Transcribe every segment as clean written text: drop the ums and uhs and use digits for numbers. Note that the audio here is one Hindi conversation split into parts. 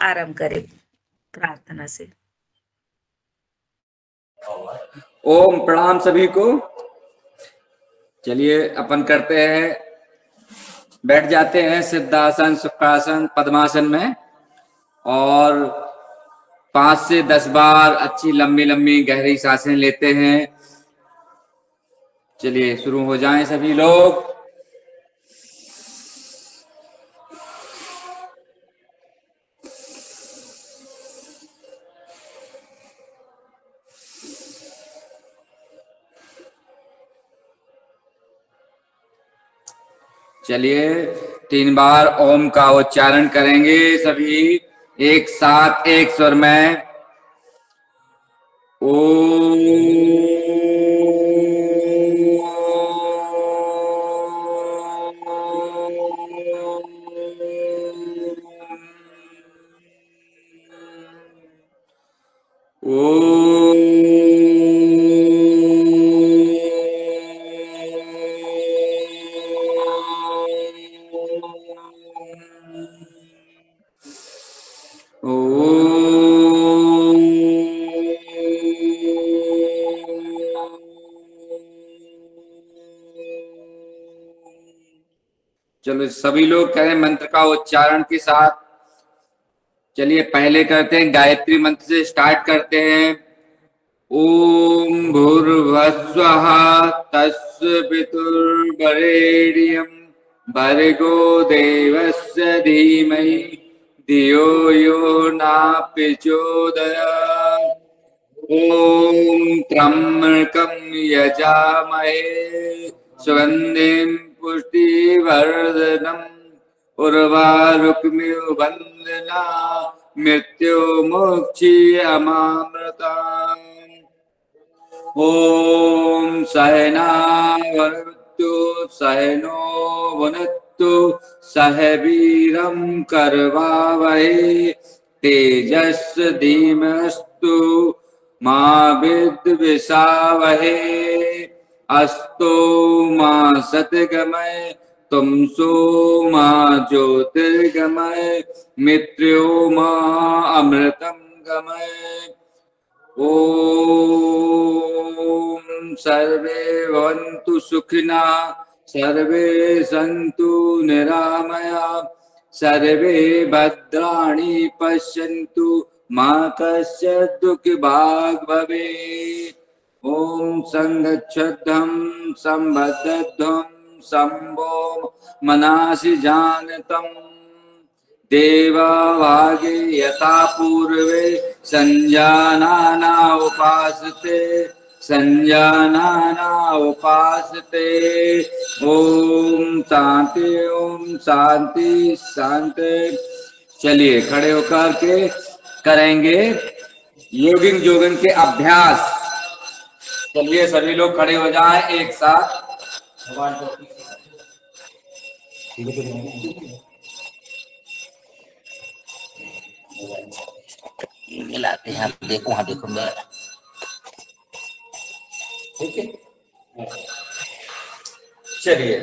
आरंभ करें प्रार्थना से। ओम प्रणाम सभी को। चलिए अपन करते हैं, बैठ जाते हैं सिद्धासन, सुखासन, पद्मासन में और 5 से 10 बार अच्छी लंबी लंबी गहरी सांसें लेते हैं। चलिए शुरू हो जाएं सभी लोग। चलिए 3 बार ओम का उच्चारण करेंगे सभी एक साथ एक स्वर में। ओम। चलो सभी लोग करें मंत्र का उच्चारण के साथ। चलिए पहले करते हैं गायत्री मंत्र से स्टार्ट करते हैं। ओम भूर्भुवस्वः तस्य पितुर्वरेण्यं भर्गो देवस्य धीमहि धियो यो न प्रचोदयात्। ओम त्र्यंबकं यजामहे सुगंधिं पुष्टिवर्धनम् उर्वारुकमिव बंधना मृत्यु मोक्षीयमामृताम्। ओम सहना भवतु सहनो भुनक्तु सह वीरं करवावहै तेजस्वी धीमस्तु मा विद्विषावहै। अस्तु मा सतगमय तुमसो मा ज्योतिर्गमय मित्र्यो मा अमृतं गमय। ओम सर्वे भवन्तु सुखिनः सर्वे सन्तु निरामया सर्वे भद्राणि पश्यन्तु मा कश्चित् दुःखभाग् भवेत्। ओम संगच्छध्वं संबद्धध्वं शम्भो मनासि जानतं देवा भागे यथा पूर्वे संजानाना उपासते संजानाना उपासते। ओम शांति शांति। चलिए खड़े होकर के करेंगे योगिंग जोगिंग के अभ्यास। चलिए सभी लोग खड़े हो जाएं एक साथ। मिलाते हैं, देखो वहां देखो मैं। ठीक है, चलिए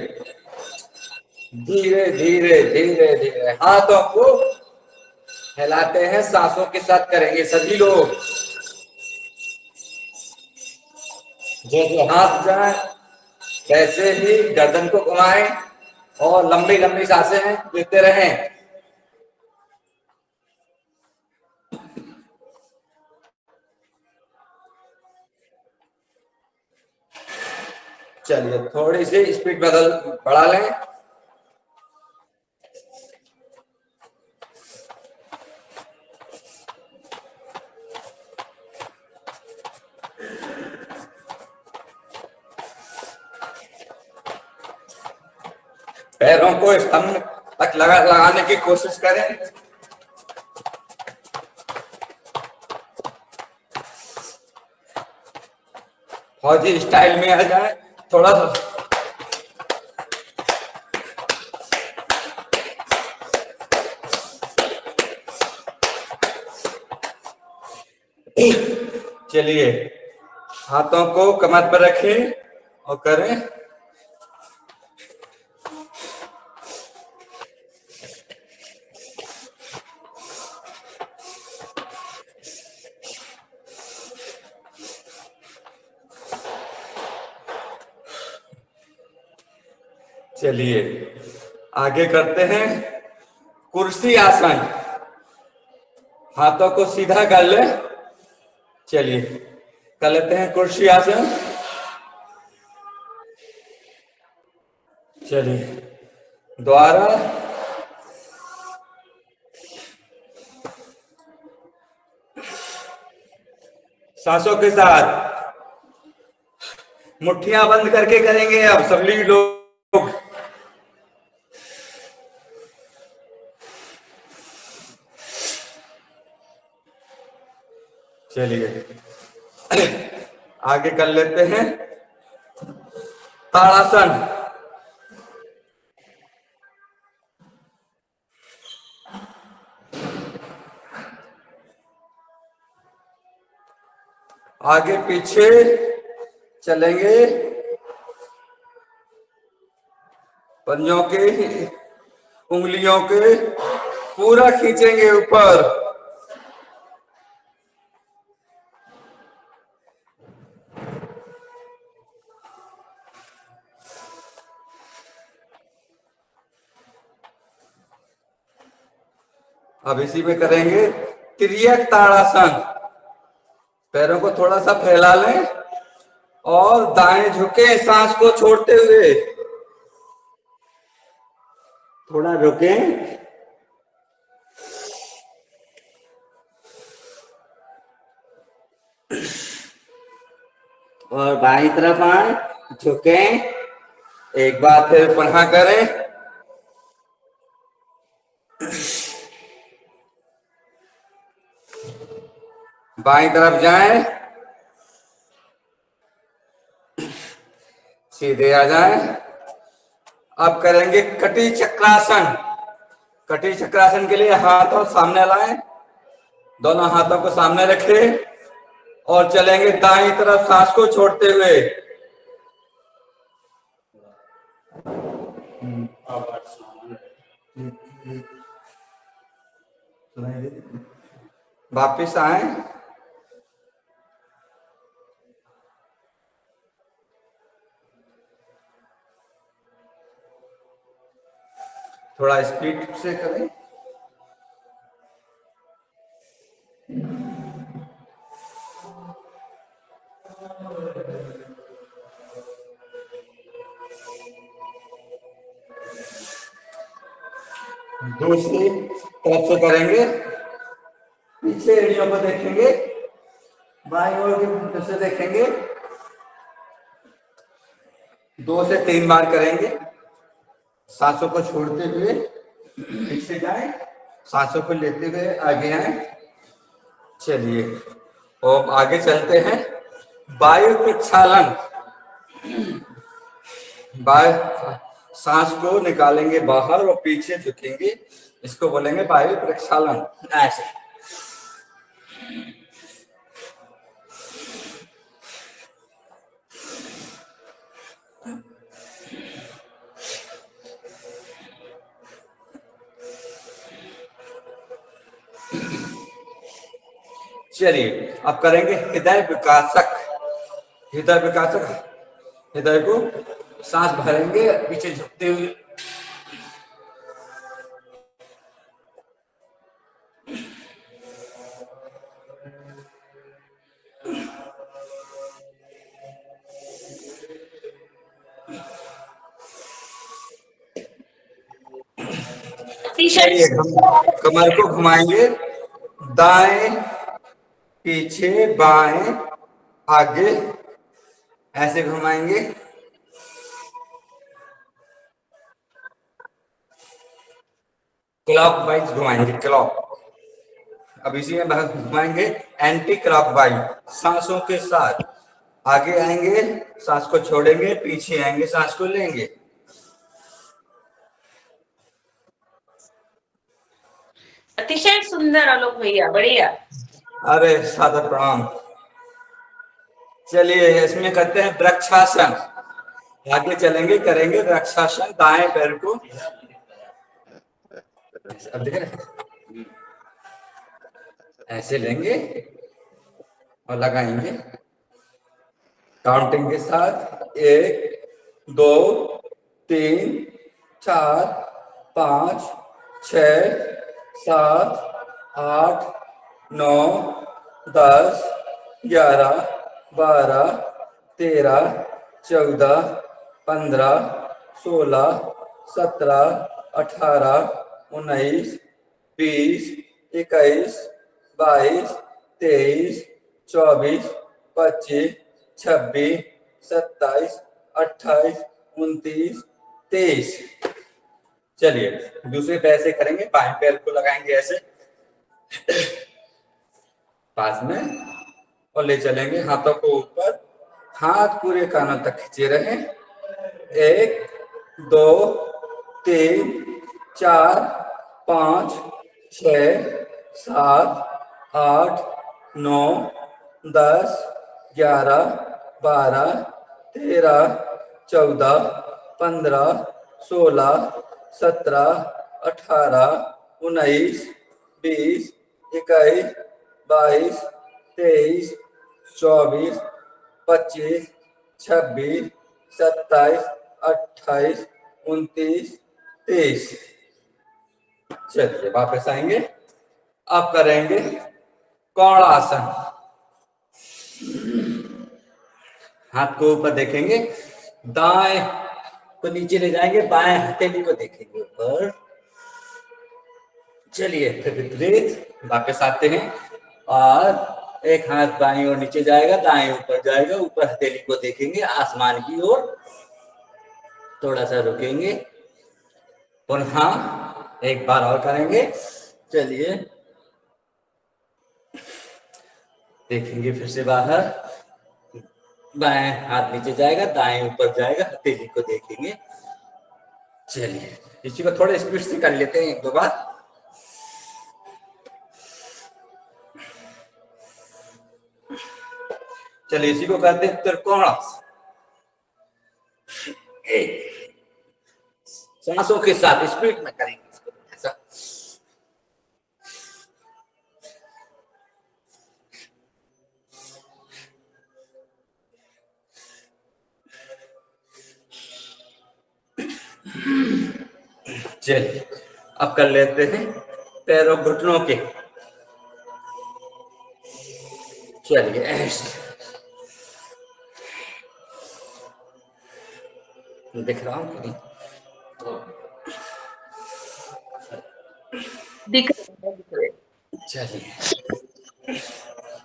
धीरे धीरे धीरे धीरे हाथों को हिलाते हैं, सांसों के साथ करेंगे सभी लोग। जैसे हाथ जाए वैसे ही गर्दन को घुमाएं और लंबी लंबी सांसें लेते रहें। चलिए थोड़ी सी स्पीड बढ़ा लें। पैरों को स्तंभ तक लगाने की कोशिश करें। फौजी स्टाइल में आ जाए थोड़ा सा। चलिए हाथों को कमर पर रखें और करें चलिए आगे करते हैं कुर्सी आसन। हाथों को सीधा कर ले। चलिए कर लेते हैं कुर्सी आसन। चलिए दोबारा सांसों के साथ मुट्ठियां बंद करके करेंगे अब सभी लोग। चलिए आगे कर लेते हैं ताड़ासन। आगे पीछे चलेंगे, पंजों के उंगलियों के पूरा खींचेंगे ऊपर। अब इसी में करेंगे तिर्यक ताड़ासन। पैरों को थोड़ा सा फैला लें और दाएं झुके, सांस को छोड़ते हुए थोड़ा झुके और बाईं तरफ आए, झुके। एक बार फिर पुनः करें। बाईं तरफ जाएं, सीधे आ जाएं। अब करेंगे कटी चक्रासन। कटी चक्रासन के लिए हाथों सामने लाएं, दोनों हाथों को सामने रखें और चलेंगे दाईं तरफ सांस को छोड़ते हुए। वापिस आए, थोड़ा स्पीड से करें। दूसरी तरफ से करेंगे, पीछे एड़ियों को देखेंगे, बाईं ओर की तरफ से देखेंगे। 2 से 3 बार करेंगे। सांसों को छोड़ते हुए पीछे जाएं, सांसों को लेते हुए आगे आए। चलिए और आगे चलते हैं वायु प्रक्षालन। सांस को निकालेंगे बाहर और पीछे झुकेंगे, इसको बोलेंगे वायु प्रक्षालन। ऐसे चलिए अब करेंगे हृदय विकासक। हृदय विकासक, हृदय को सांस भरेंगे पीछे झुकते हुए। कमर को घुमाएंगे, दाएं पीछे, बाएं आगे, ऐसे घुमाएंगे। क्लॉक वाइज घुमाएंगे, क्लॉक। अब इसी में घुमाएंगे एंटी क्लॉक वाइज, सांसों के साथ। आगे आएंगे, सांस को छोड़ेंगे, पीछे आएंगे, सांस को लेंगे। अतिशय सुंदर आलोक भैया, बढ़िया। अरे सादर प्रणाम। चलिए इसमें करते हैं वृक्षासन। आगे चलेंगे, करेंगे वृक्षासन। दाएं पैर को अब देख रहे ऐसे लेंगे और लगाएंगे काउंटिंग के साथ। 1 2 3 4 5 6 7 8 9 10 11 12 13 14 15 16 17 18 19 20 21 22 23 24 25 26 27 28 29 23। चलिए दूसरे पैर से करेंगे, बाएं पैर को लगाएंगे ऐसे पास में और ले चलेंगे हाथों को ऊपर, हाथ पूरे कानों तक खींचे रहें। 1 2 3 4 5 6 7 8 9 10 11 12 13 14 15 16 17 18 19 20 21 22 23 24 25 26 27 28 29 23। चलिए वापस आएंगे, अब करेंगे कौड़ आसन। हाथ को ऊपर देखेंगे, दाएं को नीचे ले जाएंगे, बाएं हथेली को देखेंगे ऊपर। चलिए फिर विपरीत वापस आते हैं और एक हाथ बाएं और नीचे जाएगा, दाएं ऊपर जाएगा, ऊपर हथेली को देखेंगे आसमान की ओर, थोड़ा सा रुकेंगे, पुनः एक बार और करेंगे। चलिए देखेंगे फिर से बाहर, बाएं हाथ नीचे जाएगा, दाएं ऊपर जाएगा, हथेली को देखेंगे। चलिए इसी को थोड़े स्पीड से कर लेते हैं एक दो बार। चलिए इसी को करते हैं त्रिकोणासन। सांसों के साथ स्पीड में करेंगे इसको ऐसा। चलिए अब कर लेते हैं पैरों घुटनों के। चलिए ऐसे दिख रहा हूं कि नहीं? दिख रहे। चलिए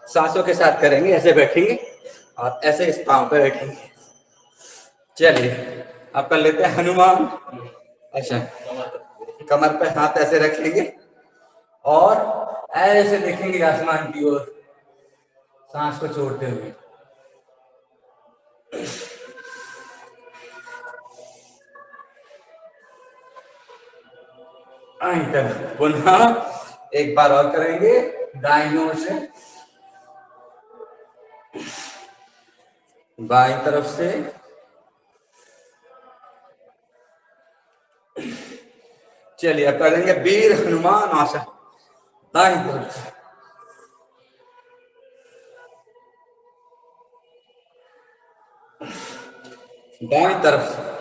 सांसों के साथ करेंगे, ऐसे बैठेंगे और ऐसे इस पांव पे बैठेंगे। चलिए अब कर लेते हैं हनुमान। अच्छा, कमर पे हाथ ऐसे रखेंगे और ऐसे देखेंगे आसमान की ओर, सांस को छोड़ते हुए। पुनः एक बार और करेंगे दाईं ओर से, बाईं तरफ से। चलिए अब करेंगे वीर हनुमान आसन, दाईं तरफ से। दाईं तरफ से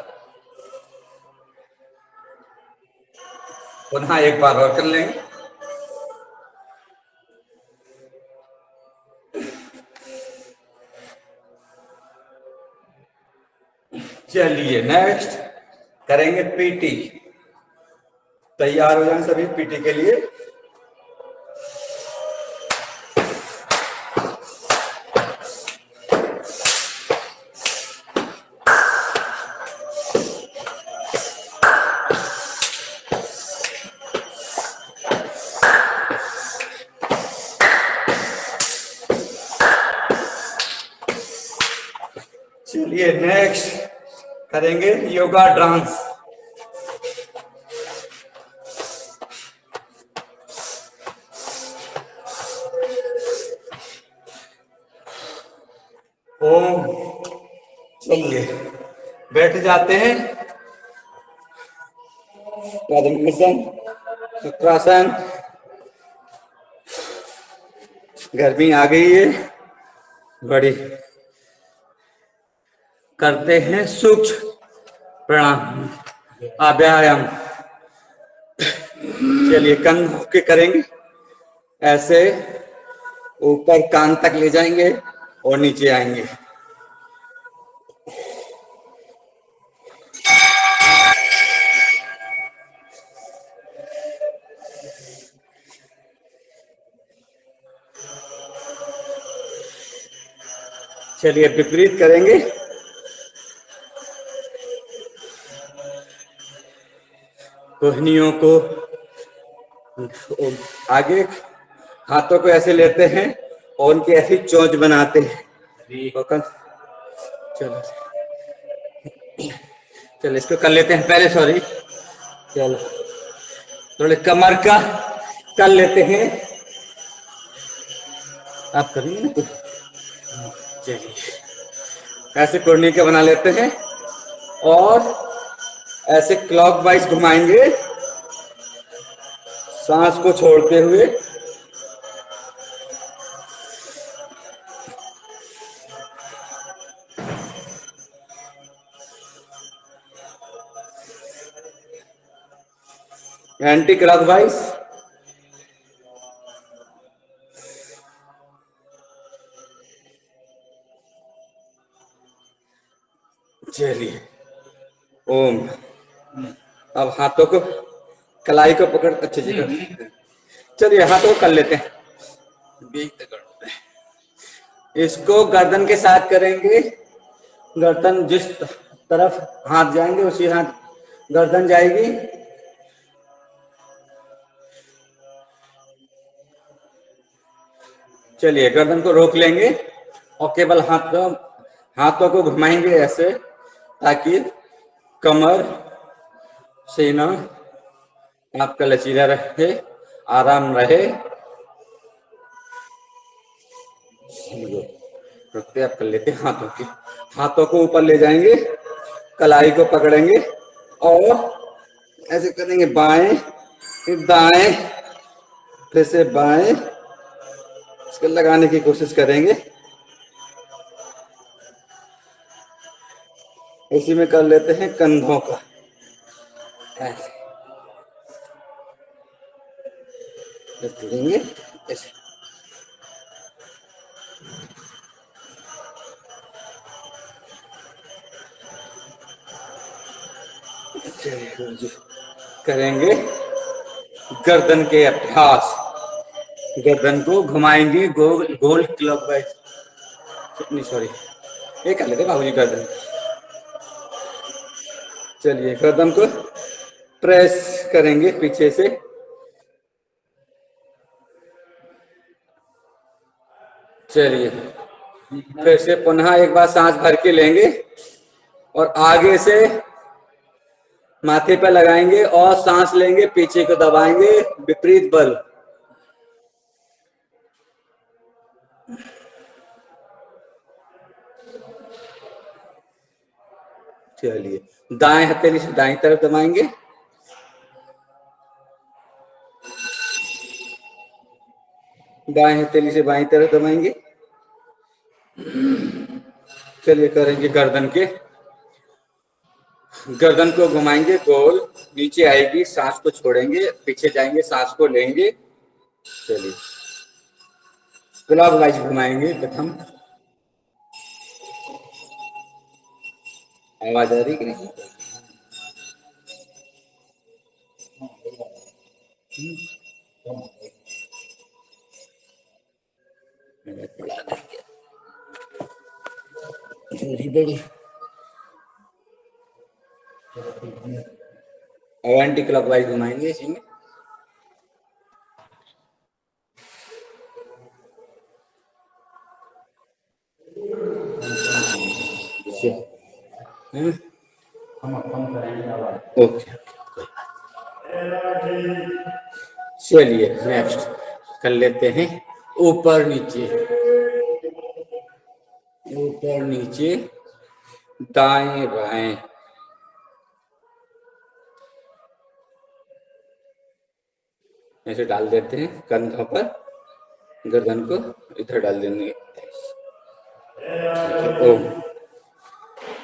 पुनः एक बार और कर लेंगे। चलिए नेक्स्ट करेंगे पीटी। तैयार हो जाएं सभी पीटी के लिए। चलिए नेक्स्ट करेंगे योगा डांस। ओम। चलिए बैठ जाते हैं, पद्मासन, शुक्रासन। गर्मी आ गई है बड़ी। करते हैं सूक्ष्म प्रणाम। व्यायाम। चलिए कंधों के करेंगे, ऐसे ऊपर कान तक ले जाएंगे और नीचे आएंगे। चलिए विपरीत करेंगे। कोहनियों को आगे, हाथों को ऐसे लेते हैं और उनकी ऐसी चोंच बनाते हैं। चलो चलो इसको कर लेते हैं पहले, सॉरी। चलो थोड़े कमर का कर लेते हैं, आप करिए ना। चलिए ऐसे कोहनी का बना लेते हैं और ऐसे क्लॉकवाइज घुमाएंगे सांस को छोड़ते हुए। Anti clockwise. चलिए ओम। अब हाथों को, कलाई को पकड़ अच्छे से कर। चलिए हाथों को कर लेते हैं, इसको गर्दन के साथ करेंगे। गर्दन जिस तरफ हाथ जाएंगे उसी हाथ गर्दन जाएगी। चलिए गर्दन को रोक लेंगे और केवल हाथों को घुमाएंगे ऐसे, ताकि कमर सीना आपका लचीला रहे, आराम रहे। रखते आप कर लेते हैं। हाथों को ऊपर ले जाएंगे, कलाई को पकड़ेंगे और ऐसे करेंगे, बाएं फिर दाएं फिर से बाएं, इसको लगाने की कोशिश करेंगे। इसी में कर लेते हैं कंधों का ऐसे देंगे ऐसे। करेंगे गर्दन के अभ्यास। गर्दन को घुमाएंगे गोल गोल क्लॉकवाइज, नहीं सॉरी ये कर लेते बाबूजी गर्दन। चलिए गर्दन को प्रेस करेंगे पीछे से। चलिए फिर से पुनः एक बार सांस भर के लेंगे और आगे से माथे पर लगाएंगे और सांस लेंगे, पीछे को दबाएंगे, विपरीत बल। चलिए दाएं हथेली से दाएं तरफ दबाएंगे, बाएं हथेली से बाएं तरफ दबाएंगे। चलिए करेंगे गर्दन को घुमाएंगे गोल, नीचे आएगी, सांस को छोड़ेंगे, पीछे जाएंगे, सांस को लेंगे। चलिए क्लॉकवाइज घुमाएंगे प्रथम। आवाज आ रही कि नहीं? बढ़ा देंगे बड़ी। और एंटी क्लॉकवाइज घुमाएंगे इसी में। ओके चलिए नेक्स्ट कर लेते हैं ऊपर नीचे, ऊपर नीचे, दाएं बाएं। ऐसे डाल देते हैं कंधों पर, गर्दन को इधर डाल देंगे। ओम।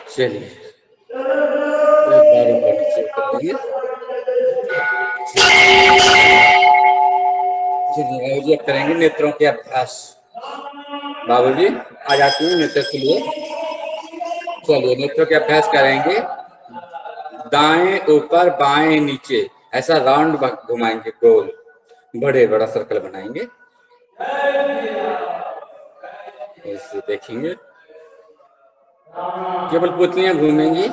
चलिए बार ऊपर नीचे कर लेंगे। चलिए जी, अब करेंगे नेत्रों के अभ्यास। बाबूजी आ जाती हैं नेत्र के लिए। चलिए नेत्रों के अभ्यास करेंगे। दाएं ऊपर बाएं नीचे ऐसा राउंड घुमाएंगे, गोल बड़े बड़ा सर्कल बनाएंगे। ऐसे देखेंगे, केवल पुतलियां घूमेंगी।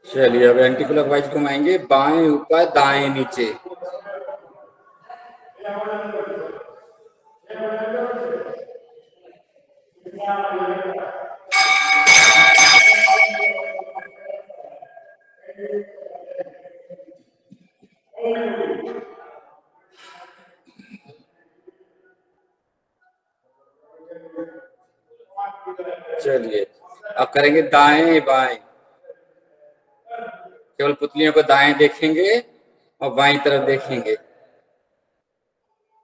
चलिए अब एंटी क्लॉकवाइज घुमाएंगे, बाएं ऊपर दाएं नीचे। चलिए अब करेंगे दाएं बाएं। केवल पुतलियों को दाएं देखेंगे और बाईं तरफ देखेंगे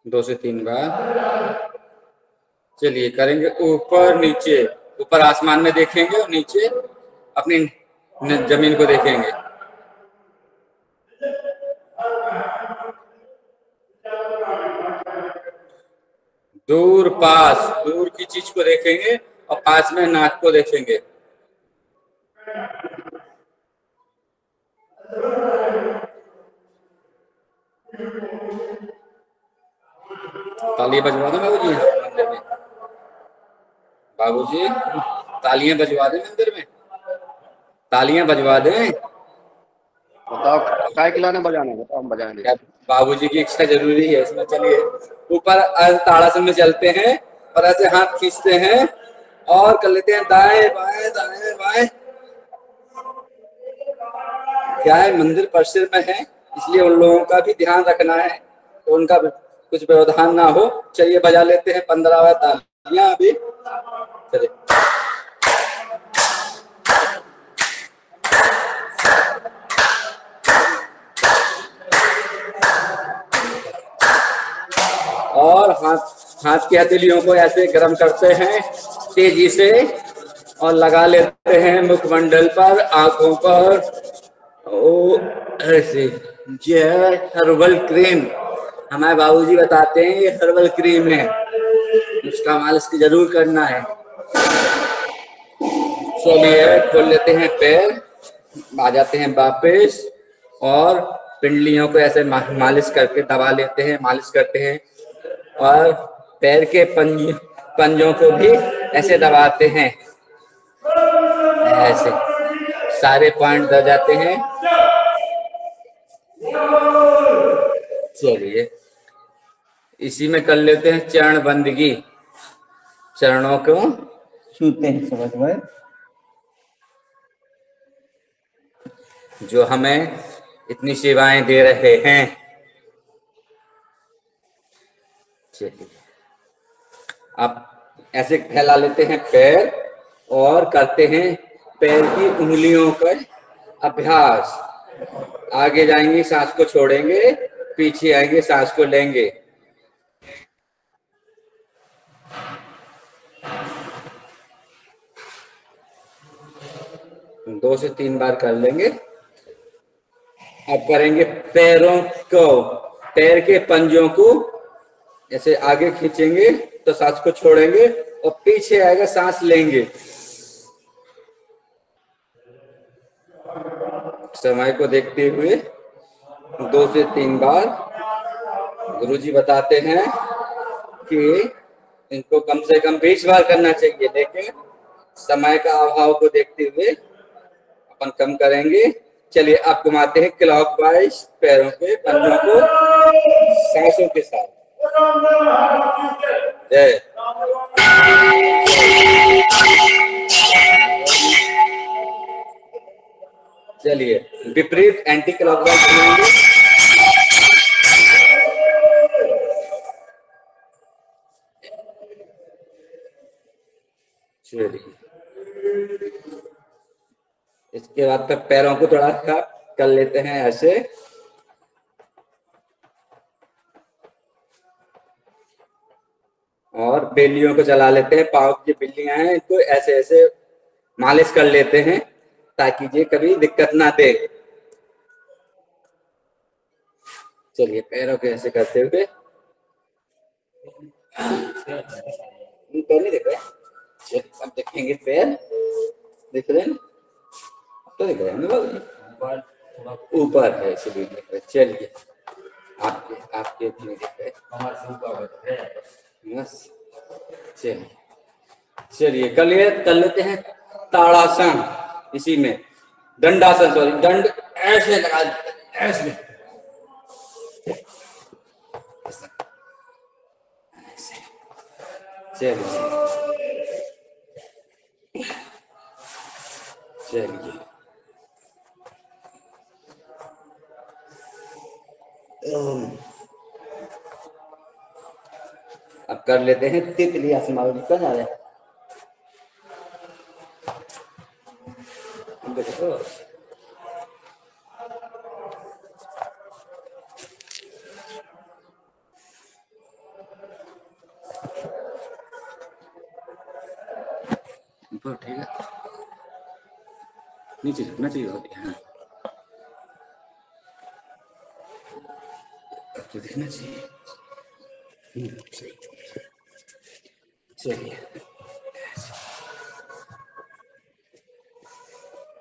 2 से 3 बार। चलिए करेंगे ऊपर नीचे। ऊपर आसमान में देखेंगे और नीचे अपनी जमीन को देखेंगे। दूर पास, दूर की चीज को देखेंगे और पास में नाक को देखेंगे। तालियां बजवा दो बाबूजी मंदिर में। बाबूजी तालियां बजवा दें मंदिर में, तालियां बजवा दें। बताओ काय खिलाने बजाना, बताओ हम बजाएंगे। बाबूजी की इच्छा जरूरी है इसमें। चलिए ऊपर ताड़ासन में चलते हैं और ऐसे हाथ खींचते हैं और कर लेते हैं दाएं बाएं दाएं बाएं। क्या है, मंदिर परिसर में है इसलिए उन लोगों का भी ध्यान रखना है, तो उनका कुछ व्यवधान ना हो। चलिए बजा लेते हैं 15 बार तालियां अभी। चलिए और हाथ की हथेलियों को ऐसे गर्म करते हैं तेजी से और लगा लेते हैं मुखमंडल पर, आंखों पर। ओ ऐसे ये हर्बल क्रीम हमारे बाबूजी बताते हैं, ये हर्बल क्रीम है, उसका मालिश जरूर करना है। चलिए खोल लेते हैं पैर, आ जाते हैं वापस और पिंडलियों को ऐसे मालिश करके दबा लेते हैं, मालिश करते हैं और पैर के पंजों को भी ऐसे दबाते हैं। ऐसे सारे पॉइंट दब जाते हैं। चलिए इसी में कर लेते हैं चरण बंदगी। चरणों को छूते हैं समझ में, जो हमें इतनी सेवाएं दे रहे हैं। चलिए अब ऐसे फैला लेते हैं पैर और करते हैं पैर की उंगलियों का अभ्यास। आगे जाएंगे सांस को छोड़ेंगे, पीछे आएंगे सांस को लेंगे। दो से 3 बार कर लेंगे। अब करेंगे पैरों को, पैर के पंजों को ऐसे आगे खींचेंगे तो सांस को छोड़ेंगे और पीछे आएगा सांस लेंगे। समय को देखते हुए 2 से 3 बार। गुरुजी बताते हैं कि इनको कम से कम 20 बार करना चाहिए, लेकिन समय का अभाव को देखते हुए अपन कम करेंगे। चलिए अब घुमाते हैं क्लॉकवाइज पैरों के पंजों को सांसों के साथ। जय चलिए विपरीत एंटी क्लॉकवाइज घुमाएंगे। चलिए इसके बाद तक पैरों को थोड़ा सा कर लेते हैं ऐसे। और बेलियों को चला लेते हैं, पाँव की बिल्लियां हैं इनको ऐसे ऐसे मालिश कर लेते हैं ताकि ये कभी दिक्कत ना दे। चलिए पैरों को ऐसे करते हुए, पैर नहीं दिख रहे, अब देखेंगे पैर, दिख रहे हैं, अब तो दिख रहे हैं, ऊपर है इसलिए दिख रहे। चलिए आपके आपके भी नहीं दिख रहे, बस चलिए चलिए कर लेते हैं ताड़ासन। इसी में दंडासन, सॉरी दंड ऐसे लगा देते हैं, ऐसे चलिए चलिए अब कर लेते हैं तितली आसन। कहाँ जा रहे हैं? देखो ऊपर, ठीक है, नीचे झुकना चाहिए। हाँ, तो दिखना चाहिए। चलिए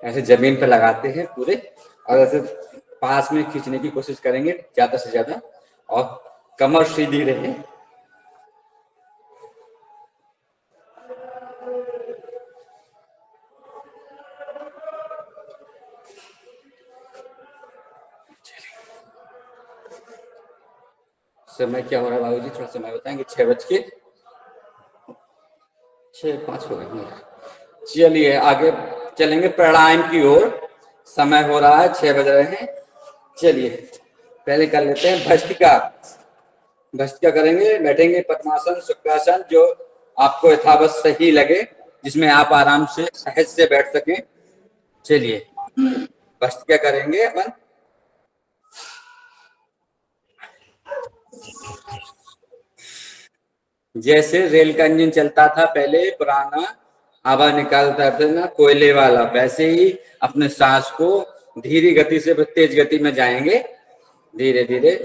ऐसे जमीन पे लगाते हैं पूरे, और ऐसे पास में खींचने की कोशिश करेंगे ज्यादा से ज्यादा, और कमर सीधी रहे। समय क्या हो रहा है बाबूजी, थोड़ा समय बताएंगे? 6:05 हो गए। चलिए आगे चलेंगे प्राणायाम की ओर। समय हो रहा है, 6 बज रहे हैं। चलिए पहले कर लेते हैं भस्त्रिका। भस्त्रिका करेंगे, बैठेंगे पद्मासन, शुक्रासन, जो आपको यथावत सही लगे, जिसमें आप आराम से सहज से बैठ सकें। चलिए भस्त्रिका करेंगे अपन। जैसे रेल का इंजन चलता था पहले, पुराना हवा निकालता था ना कोयले वाला, वैसे ही अपने सांस को धीरे गति से तेज गति में जाएंगे, धीरे धीरे।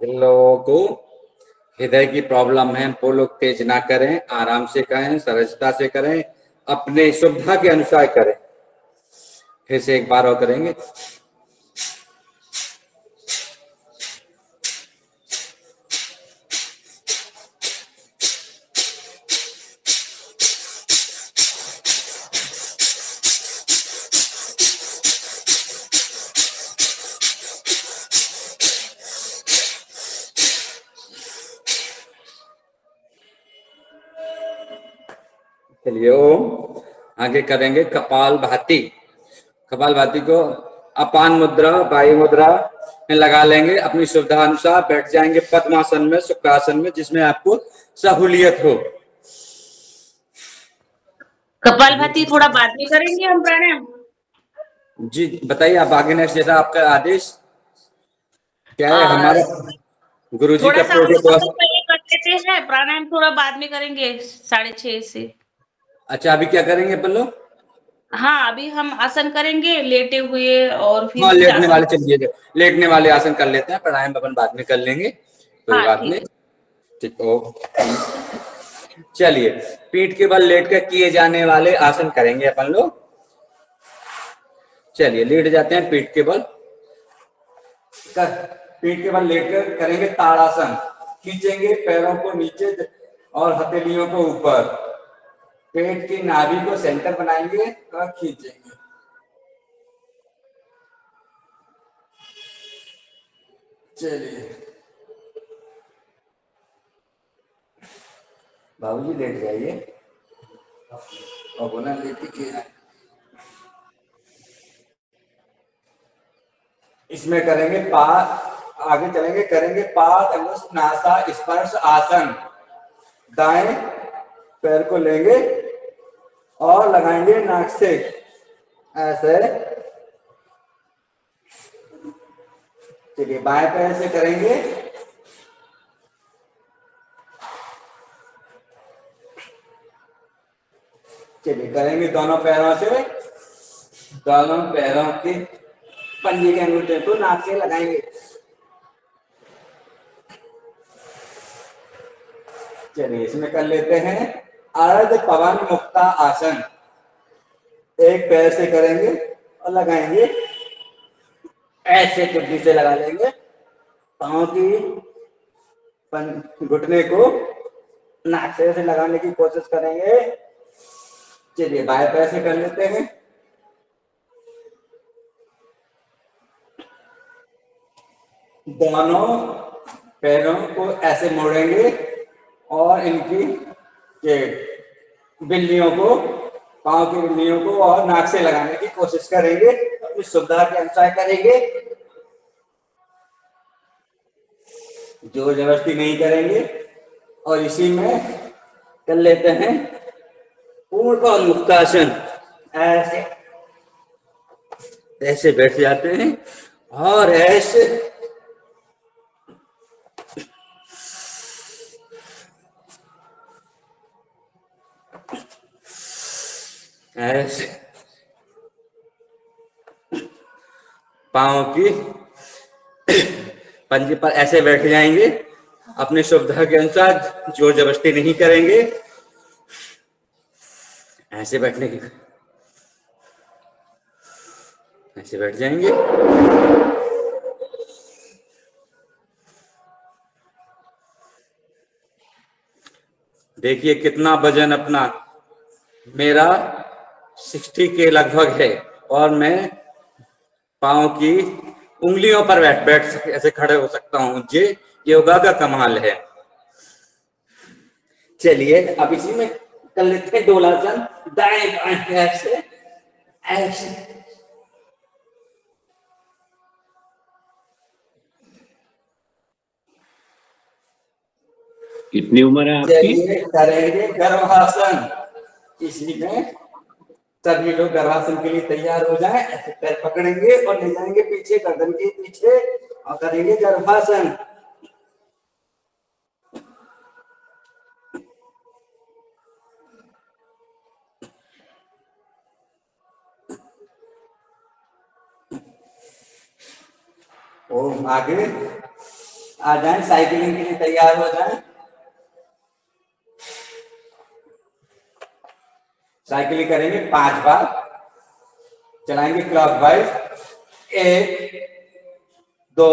जिन लोगों को हृदय की प्रॉब्लम है वो लोग तेज ना करें, आराम से करें, सहजता से करें, अपने सुविधा के अनुसार करें। फिर से एक बार और करेंगे। चलिए ओम। आगे करेंगे कपाल भाती। कपाल भाती को अपान मुद्रा, वायु मुद्रा में लगा लेंगे, अपनी सुविधा अनुसार बैठ जाएंगे पद्मासन में, शुक्रासन में, जिसमें आपको सहूलियत हो। कपालभाति थोड़ा बाद में करेंगे हम प्राणायाम। जी बताइए आप आगे नेक्स्ट, जैसा आपका आदेश क्या है। हमारा गुरुजी थोड़ा का सा हम प्रोटोकॉल पहले कर लेते हैं, प्राणायाम थोड़ा बाद में करेंगे 6:30 से। अच्छा अभी क्या करेंगे अपन लोग? हाँ अभी हम आसन करेंगे लेटे हुए, और फिर हाँ कुछ लेटने आसन। वाले, चलिए लेटने वाले आसन कर लेते हैं, प्राणायाम अपन बाद में कर लेंगे, कोई हाँ, बात ठीक नहीं। ठीक ओ चलिए पीठ के बल लेट कर किए जाने वाले आसन करेंगे अपन लोग। चलिए लेट जाते हैं पीठ के बल। पीठ के बल लेटकर करेंगे ताड़ासन। खींचेंगे पैरों को नीचे और हथेलियों को ऊपर, पेट की नाभि को सेंटर बनाएंगे और खींचेंगे। चलिए बाबूजी लेट जाइए और बोला लेट के इसमें करेंगे आगे चलेंगे, करेंगे पाद अंगुष्ठ नासा स्पर्श आसन। दाएं पैर को लेंगे और लगाएंगे नाक से ऐसे। चलिए बाएं पैर से करेंगे, चलिए करेंगे दोनों पैरों से, दोनों पैरों के पंजे के अंगूठे को नाक से लगाएंगे। चलिए इसमें कर लेते हैं अर्ध पवन मुक्ता आसन। एक पैर से करेंगे और लगाएंगे ऐसे, चुटकी से लगा लेंगे, पांव की घुटने को नाक से लगाने की कोशिश करेंगे। चलिए बाएं पैर से कर लेते हैं, दोनों पैरों को ऐसे मोड़ेंगे और इनकी बिल्लियों को, पांव की बिल्लियों को और नाक से लगाने की कोशिश करेंगे। अपनी सुविधा के अनुसार करेंगे, जोर जबरदस्ती नहीं करेंगे। और इसी में कर लेते हैं पूर्ण पवन मुक्तासन। ऐसे ऐसे बैठ जाते हैं और ऐसे ऐसे पांव की पंजे पर ऐसे बैठ जाएंगे। अपनी सुविधा के अनुसार जोर जबरदस्ती नहीं करेंगे, ऐसे बैठने की, ऐसे बैठ जाएंगे। देखिए कितना वजन अपना, मेरा 60 के लगभग है और मैं पांव की उंगलियों पर बैठ ऐसे खड़े हो सकता हूं। ये योगा का कमाल है। चलिए अब इसी में कर लेते हैं डोलासन। दाएं बाएं ऐसे ऐसे, कितनी उम्र है आपकी? चलिए करेंगे गर्भासन। इसी में सभी लोग गर्भासन के लिए तैयार हो जाएं। ऐसे पैर पकड़ेंगे और ले जाएंगे पीछे, गर्दन के पीछे, और करेंगे गर्भासन। और आगे आ जाएं, साइकिलिंग के लिए तैयार हो जाएं। साइकिलिंग करेंगे 5 बार, चलाएंगे क्लॉकवाइज। 1 2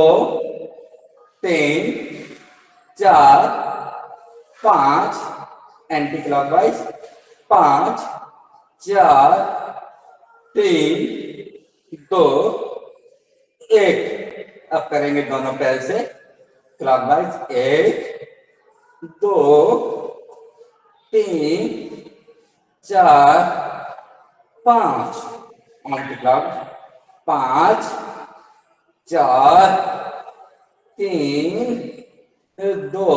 3 4 5, anti clockwise 5 4 3 2 1। अब करेंगे दोनों पैर से क्लॉकवाइज। 1 2 3 4 5, anti clock 5 4 3 2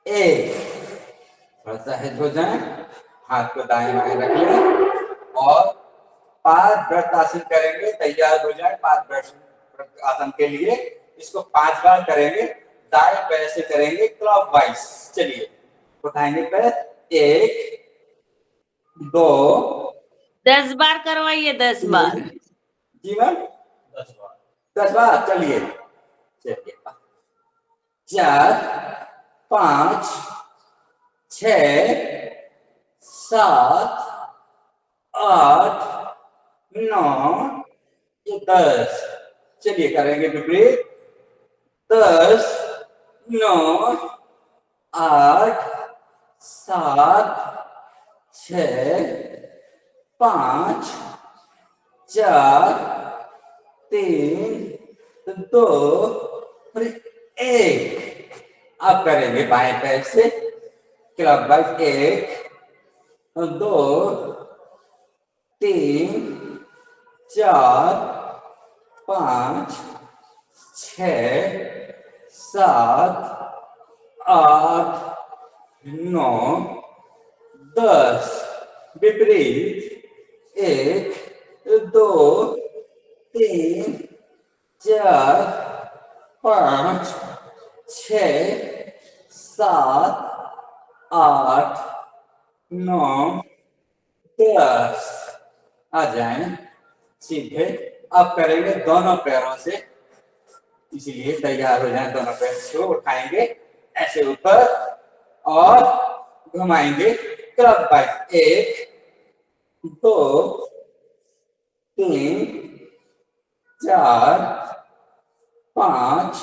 1। थोड़ा सा हेड हो जाए, हाथ को दाएं बाएं रख लें और पाद व्रत आसन करेंगे। तैयार हो जाए पाद व्रत आसन के लिए। इसको 5 बार करेंगे। दाएं पैर से करेंगे क्लॉकवाइज। चलिए उठाएंगे पैर, 1 2 10 बार करवाइए, 10 बार। जीवन 10 बार। चलिए 4 5 6 7 8 9 10। चलिए करेंगे विपरीत। 10 9 8 7 6 5 4 3 दो, फिर एक। अब करेंगे बाएं पैर से क्लॉकवाइज, 1 2 3 4 5 6 7 8 9 10। विपरीत, 1 2 3 4 5 6 7 8 9 10। आ जाए सीधे। अब करेंगे दोनों पैरों से, इसीलिए तैयार हो जाए। दोनों पैर से उठाएंगे ऐसे ऊपर और घुमाएंगे क्लॉकवाइज, 1 2 3 4 5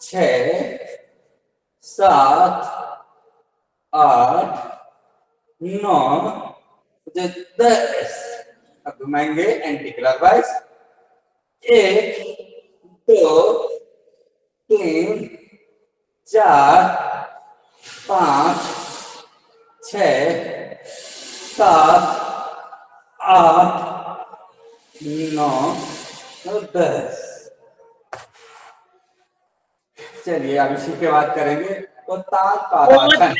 6 7 8 9 10। अब घुमाएंगे एंटी क्लॉकवाइज, 1 2 3 4 5 6 7 8 9 10। चलिए अब इसी के बाद करेंगे उत्तान पादासन।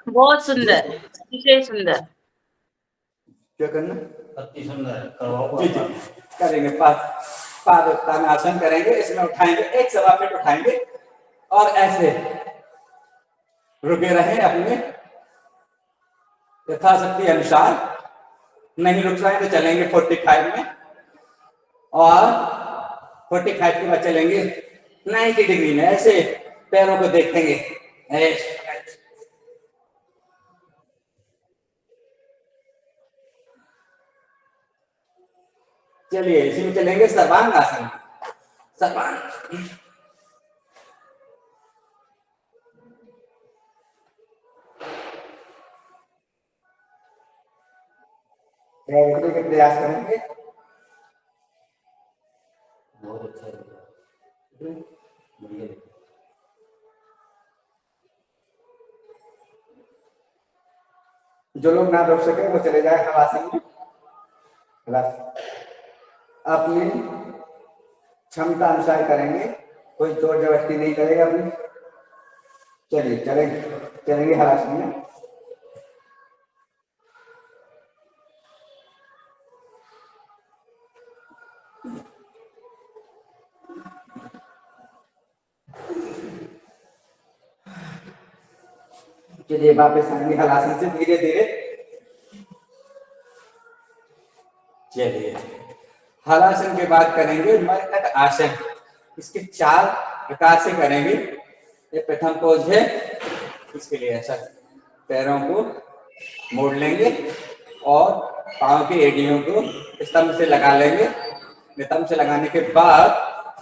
बहुत सुंदर, अतिशय सुंदर। क्या करना? अति सुंदर करवाओ। जी जी करेंगे। पाद उत्तानासन करेंगे। इसमें उठाएंगे, एक सवा फीट उठाएंगे और ऐसे रुके रहें अपने यथाशक्ति अनुसार। नहीं रुक रहे तो चलेंगे 45 में, और 45 के बाद चलेंगे 90 डिग्री में। ऐसे पैरों को देखेंगे, चलिए इसी में चलेंगे सर्वांग आसन। सर्वांग के प्रयास करेंगे। बहुत अच्छा है। जो लोग ना रोक सके वो चले जाए हवासन में। अपनी क्षमता अनुसार करेंगे, कोई जोर जबरदस्ती नहीं करेगा अपनी। चलिए चलेंगे हलासन में। चलिए वापस आएंगे हलासन से धीरे धीरे। चलिए हलासन के बाद करेंगे मरकट आसन। इसके 4 प्रकार से करेंगे। ये प्रथम पोज है। इसके लिए ऐसा पैरों को मोड़ लेंगे और पांव की एड़ियों को स्तंभ से लगा लेंगे। स्तंभ से लगाने के बाद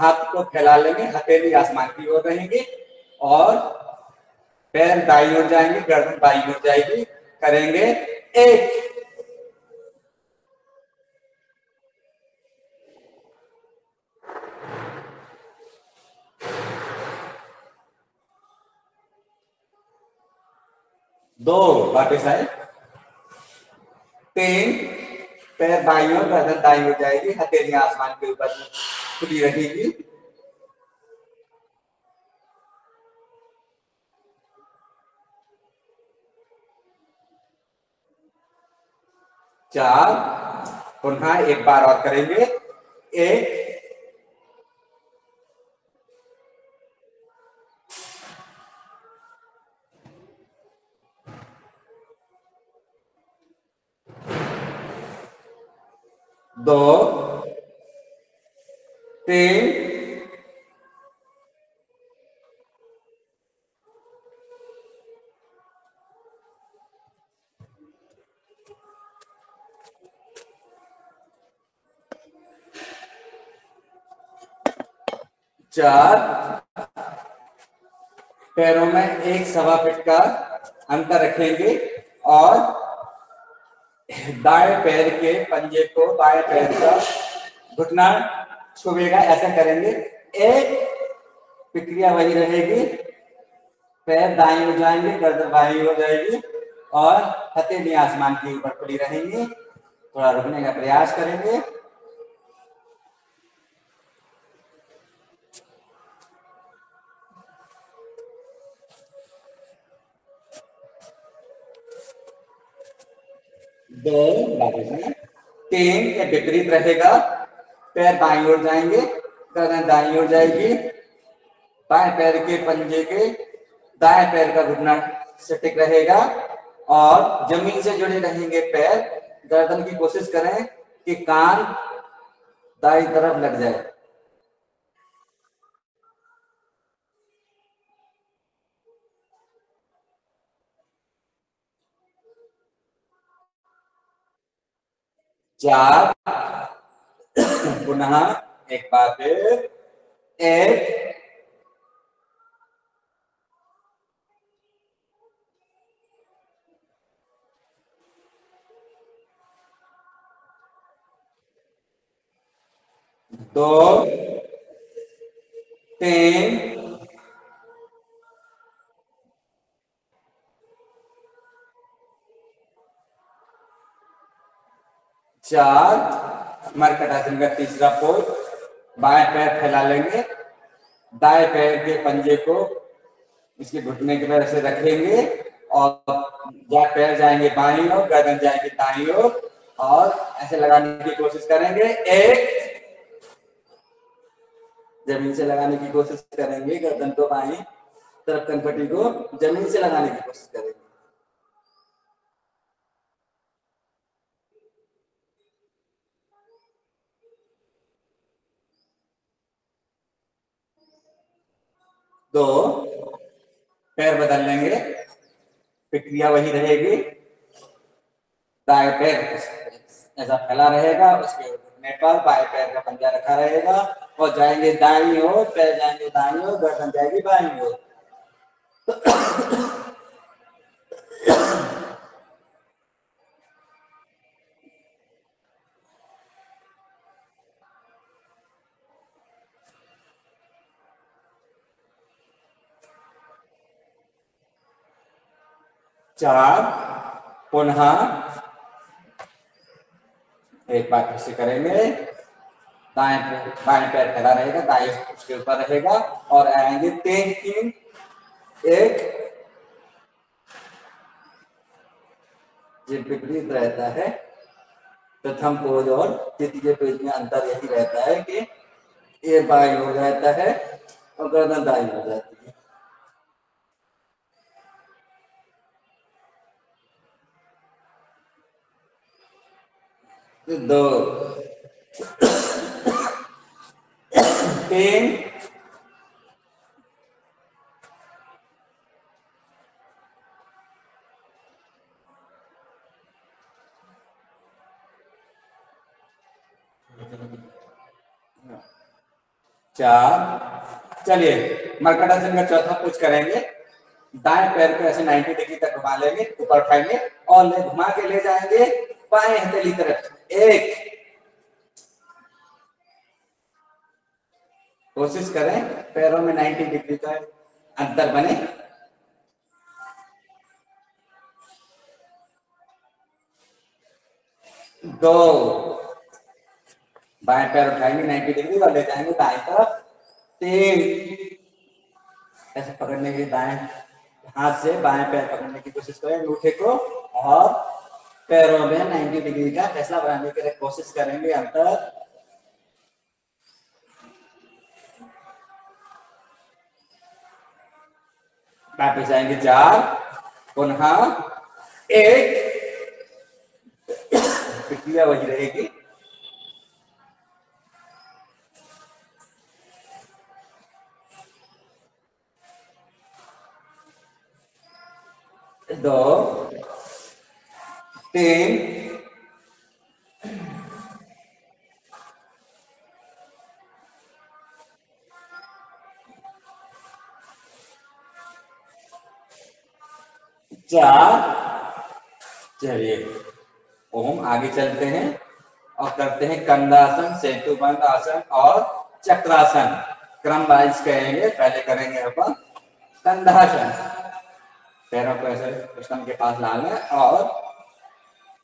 हाथ को फैला लेंगे, हथेली आसमान की ओर रहेंगी और पैर दाईं ओर जाएंगे, गर्दन बाईं ओर जाएगी। करेंगे 1 2 वापस आए, 3 पैर बाईं ओर, गर्दन दाईं ओर जाएगी, हथेलियां आसमान के ऊपर खुली रहेगी। 4 पुनः एक बार और करेंगे। 1 2 3 4 पैरों में 1 सवा फीट का अंतर रखेंगे और दाएं पैर के पंजे को बाएं पैर का घुटना छुएगा, ऐसा करेंगे। एक प्रक्रिया वही रहेगी, पैर दाएं हो जाएंगे, गर्दन बाईं हो जाएगी और हथेली आसमान के ऊपर खुली रहेंगी। थोड़ा रुकने का प्रयास करेंगे। दो, वापस में 3, ये विपरीत रहेगा। पैर बाईं ओर जाएंगे, गर्दन दाईं ओर जाएगी, बाएं पैर के पंजे के दाएं पैर का घुटना सटीक रहेगा और जमीन से जुड़े रहेंगे पैर। गर्दन की कोशिश करें कि कान दाईं तरफ लग जाए। चार, पुनः एक बार फिर, एक, दो, तीन, चार। मरकटासन का तीसरा पोज, बाएं पैर फैला लेंगे, दाएं पैर के पंजे को इसके घुटने की तरह से रखेंगे और पैर जाएंगे बाईं ओर, गर्दन जाएंगे दाईं ओर और ऐसे लगाने की कोशिश करेंगे। एक, जमीन से लगाने की कोशिश करेंगे, गर्दन को बाईं तरफ, कनपट्टी को जमीन से लगाने की कोशिश करेंगे। दो, पैर बदल लेंगे, प्रक्रिया वही रहेगी। दाएं पैर ऐसा फैला रहेगा, उसके घुटने पर बाएं पैर का पंजा रखा रहेगा और जाएंगे दाईं ओर, पैर जाएंगे दाईं ओर, गर्दन जाएगी बाईं ओर। चार, पुनः एक बार फिर से करेंगे। बाएं पैर फैला रहेगा, दाएं उसके ऊपर रहेगा और आएंगे 3, 3, 1। जो विपरीत रहता है प्रथम पोज और द्वितीय पोज में अंतर यही रहता है कि ये बाईं हो जाता है और गर्दन दाईं हो जाती है। दो, तीन, चार। चलिए मरकटासन का चौथा पोज करेंगे। दाएं पैर को ऐसे 90 डिग्री तक घुमा लेंगे, ऊपर उठाएंगे और ले घुमा के ले जाएंगे बाएं हथेली तरफ। एक, कोशिश करें पैरों में 90 डिग्री का अंतर बने। दो, बाएं पैर उठाएंगे 90 डिग्री और ले जाएंगे दाएं तरफ। 3, ऐसे पकड़ने के दाएं हाथ से बाएं पैर पकड़ने की कोशिश करें अंगूठे को और पैरों में 90 डिग्री का फैसला बनाने की कोशिश करेंगे अंतर। वापस आएंगे 4, पुनः 1, प्रक्रिया वही रहेगी। दो, तीन, चार। चलिए ओम आगे चलते हैं। और करते हैं कंदासन, सेतुबंध आसन और चक्रासन। क्रम वाइज करेंगे। पहले करेंगे अपन कंदासन, पैरों को ऐसे स्तंभ के पास लाना और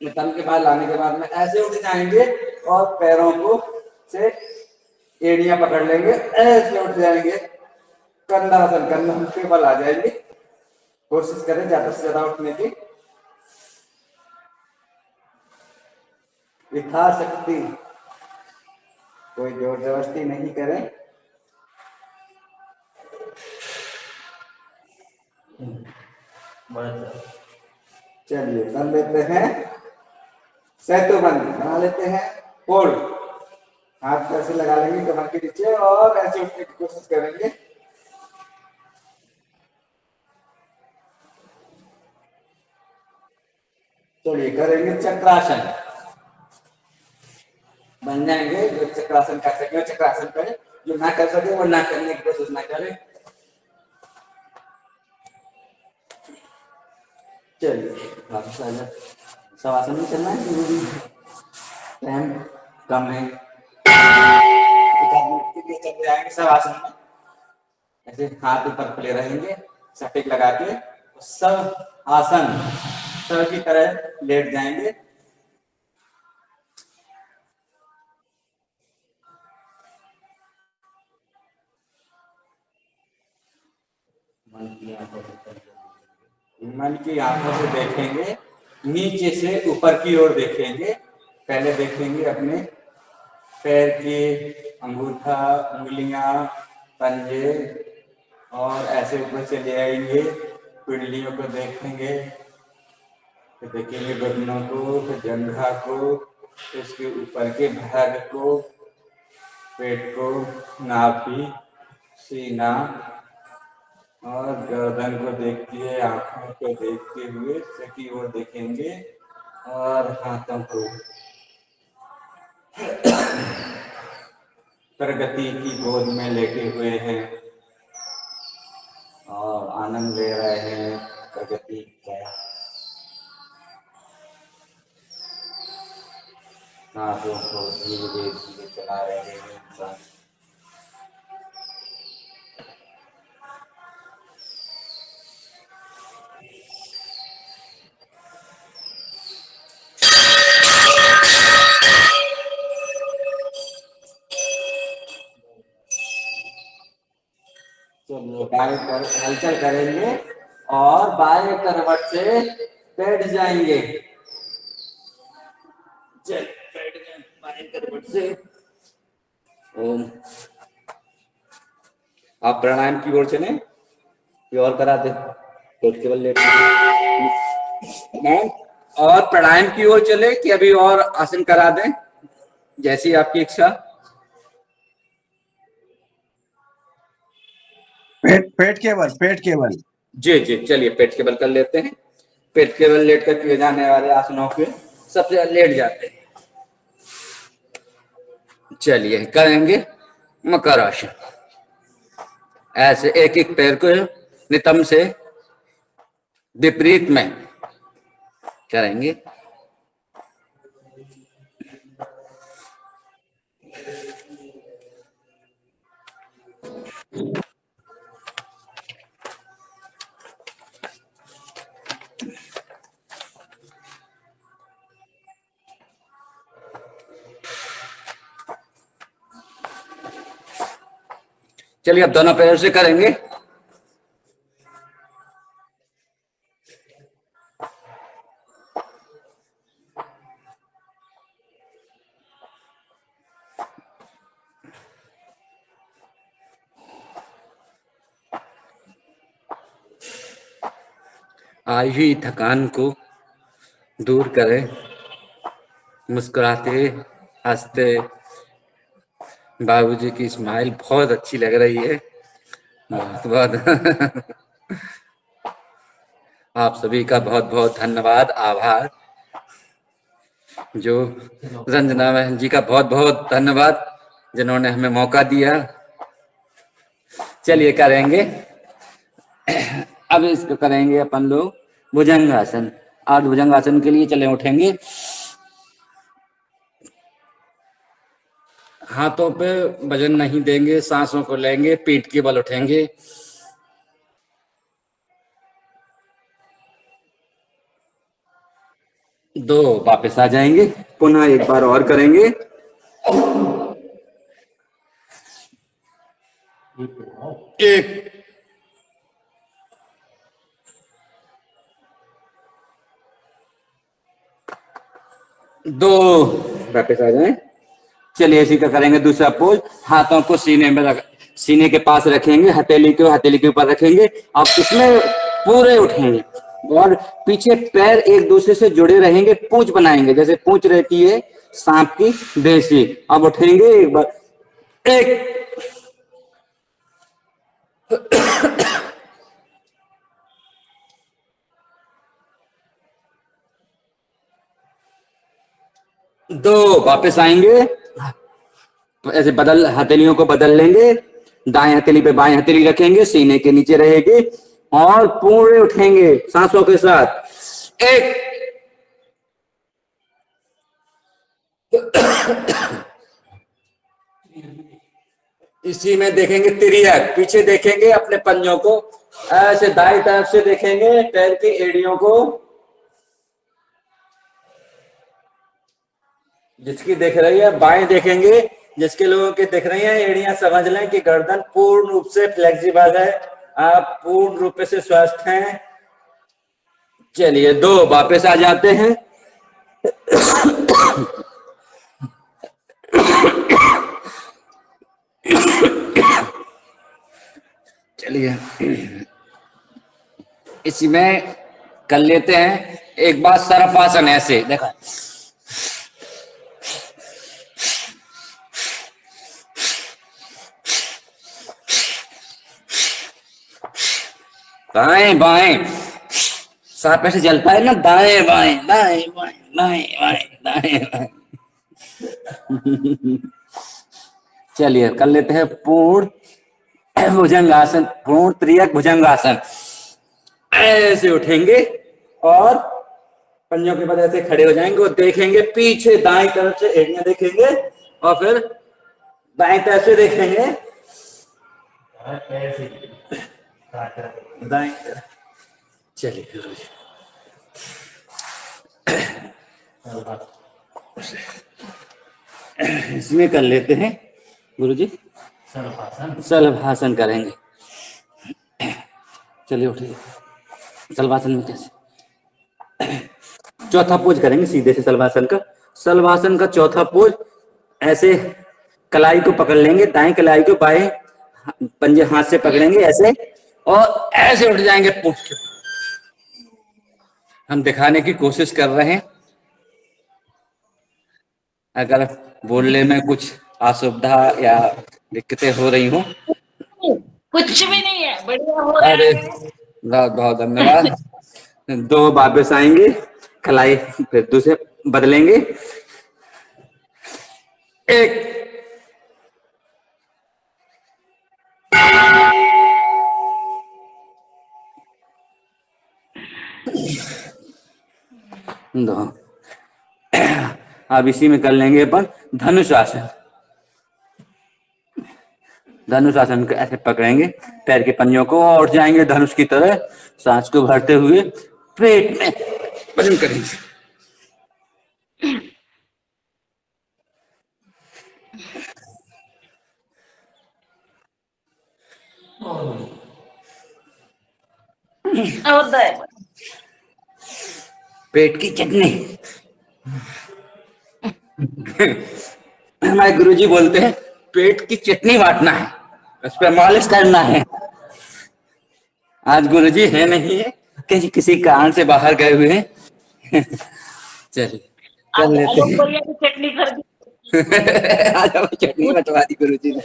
स्तंभ के पास लाने के बाद में ऐसे उठ जाएंगे और पैरों को से एड़ियां पकड़ लेंगे, ऐसे उठ जाएंगे। कंधासन, कंधा के बल आ जाएंगे। कोशिश करें ज्यादा से ज्यादा उठने की। यथाशक्ति, कोई जोर जबरदस्ती नहीं करें। चलिए कर लेते हैं सेतुबंध, बना लेते हैं होल्ड। हाथ ऐसे लगा लेंगे कमर के नीचे और ऐसे उठने की कोशिश करेंगे। चलिए करेंगे चक्रासन, बन जाएंगे। जो चक्रासन कर सके चक्रासन करें, जो ना कर सके वो ना करने की कोशिश ना करें। चलिए शवासन में चलना है, टाइम कम है, चले जाएंगे शवासन में। ऐसे हाथ ऊपर खुले रहेंगे, सटीक लगा के सब आसन सर की तरह लेट जाएंगे। मन की आंखों से देखेंगे, नीचे से ऊपर की ओर देखेंगे। पहले देखेंगे अपने पैर के अंगूठा, उंगलियां, पंजे और ऐसे ऊपर चले आएंगे। पिंडलियों को देखेंगे, फिर देखेंगे घुटनों को, फिर जंघा को, फिर उसके ऊपर के भाग को, पेट को, नाभि, सीना और गर्दन को देखते हुए, आंखों को देखते हुए सिर की ओर देखेंगे और हाथों को प्रगति की गोद में लेटे हुए हैं और आनंद ले रहे हैं प्रगति का। हाथों को धीरे धीरे चला रहे हैं इंसान। बाएं पर हलचल करेंगे और बाएं करवट से बैठ जाएंगे। चल बैठ गए बाएं करवट से। ओम। आप प्राणायाम की ओर चले, ये और करा दे, पेट के बल लेट और प्राणायाम की ओर चले कि अभी और आसन करा दें, जैसी आपकी इच्छा। पेट के बल जी जी, चलिए पेट के बल कर लेते हैं। पेट के बल लेट कर किए जाने वाले आसनों पे सबसे लेट जाते हैं। चलिए करेंगे मकर आसन। ऐसे एक एक पैर को नितंब से विपरीत में करेंगे। चलिए अब दोनों पैर से करेंगे। आई हुई थकान को दूर करें, मुस्कुराते हंसते। बाबूजी की स्माइल बहुत अच्छी लग रही है, बहुत बहुत आप सभी का बहुत बहुत धन्यवाद, आभार। जो रंजना बहन जी का बहुत बहुत धन्यवाद, जिन्होंने हमें मौका दिया। चलिए करेंगे अब इसको करेंगे अपन लोग भुजंगासन। आज भुजंगासन के लिए चले उठेंगे हाथों पे वजन नहीं देंगे, सांसों को लेंगे, पीठ के बल उठेंगे। दो, वापस आ जाएंगे, पुनः एक बार और करेंगे। एक, दो, वापस आ जाएं। चलिए इसी का करेंगे दूसरा पोज। हाथों को सीने में रख, सीने के पास रखेंगे, हथेली को हथेली के ऊपर रखेंगे। अब इसमें पूरे उठेंगे और पीछे पैर एक दूसरे से जुड़े रहेंगे, पूंछ बनाएंगे जैसे पूंछ रहती है सांप की, देसी। अब उठेंगे एक बार, एक, दो, वापस आएंगे। तो ऐसे बदल, हथेलियों को बदल लेंगे। दाएं हथेली पे बाएं हथेली रखेंगे, सीने के नीचे रहेगी और पूरे उठेंगे सांसों के साथ। एक, इसी में देखेंगे तिरियक, पीछे देखेंगे अपने पंजों को, ऐसे दाएं तरफ से देखेंगे पैर की एड़ियों को। जिसकी देख रही है बाएं देखेंगे, जिसके लोगों के दिख रही है एड़ियां, समझ लें कि गर्दन पूर्ण रूप से फ्लेक्सिबल है, आप पूर्ण रूप से स्वस्थ हैं। चलिए दो, वापस आ जाते हैं। चलिए इसी में कर लेते हैं एक बार सर्फासन, ऐसे देखा, दाएं बाएं, सांप ऐसे चलता है ना, दाएं बाएं दाएं बाएं दाएं बाएं दाएं बाएं। चलिए कर लेते हैं पूर्ण भुजंगासन, पूर्ण त्रियक भुजंगासन। ऐसे उठेंगे और पंजों के बाद ऐसे खड़े हो जाएंगे और देखेंगे पीछे, दाएं तरफ से एड़ियां देखेंगे और फिर दाएं तरफ से देखेंगे, दाएं तरफ। चलिए गुरु जी, इसमें कर लेते हैं गुरु जी, सलभासन करेंगे। चलिए उठिए, सलभासन में कैसे, चौथा पोज करेंगे सीधे से सलभासन का। सलभासन का चौथा पोज, ऐसे कलाई को पकड़ लेंगे, दाएं कलाई को बाएं पंजे हाथ से पकड़ेंगे ऐसे और ऐसे उठ जाएंगे पूंछ के। हम दिखाने की कोशिश कर रहे हैं, अगर बोलने में कुछ असुविधा या दिक्कतें हो रही हो। कुछ भी नहीं है, बढ़िया हो रहा अरे है। बहुत बहुत धन्यवाद। दो, वापस आएंगे, कलाई फिर दूसरे बदलेंगे। एक, दो। अब इसी में कर लेंगे अपन धनुष आसन। धनुष आसन को ऐसे पकड़ेंगे, पैर के पंजों को और जाएंगे धनुष की तरह, सांस को भरते हुए पेट में वजन करेंगे। होता है। पेट की चटनी। हमारे गुरुजी बोलते हैं पेट की चटनी बांटना है, उस पर मालिश करना है। आज गुरुजी है नहीं है, किसी कारण से बाहर गए हुए हैं। चलिए कर लेते हैं। बढ़िया की चटनी कर दी। आज हमें चटनी बटवा दी गुरुजी ने।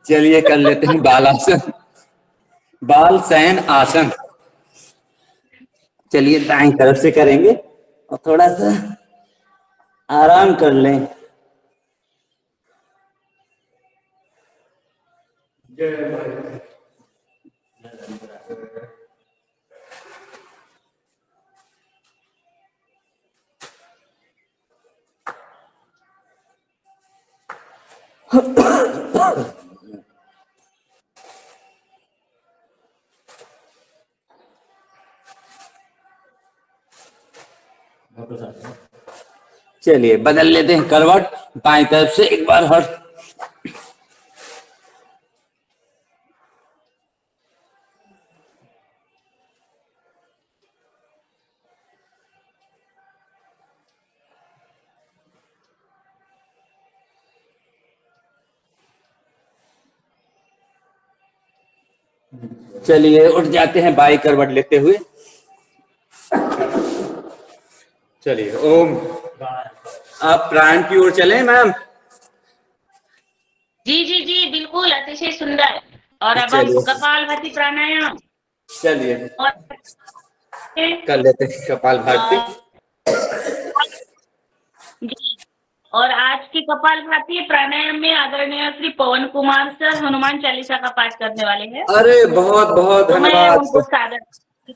चलिए कर लेते हैं बालासन, बाल शयन आसन। चलिए दाएं तरफ से करेंगे और थोड़ा सा आराम कर लें। चलिए बदल लेते हैं करवट, बाएं तरफ से एक बार और चलिए उठ जाते हैं बाई करवट लेते हुए। चलिए ओम, आप प्राण की ओर चलें मैम। जी जी जी बिल्कुल, अतिशय सुंदर। और अब हम चलिए। कपालभाति प्राणायाम चलिए और कर लेते हैं कपालभाति। जी, और आज की कपालभाति प्राणायाम में आदरणीय श्री पवन कुमार सर हनुमान चालीसा का पाठ करने वाले हैं। अरे बहुत बहुत तो मैं धन्यवाद। उनको सादर,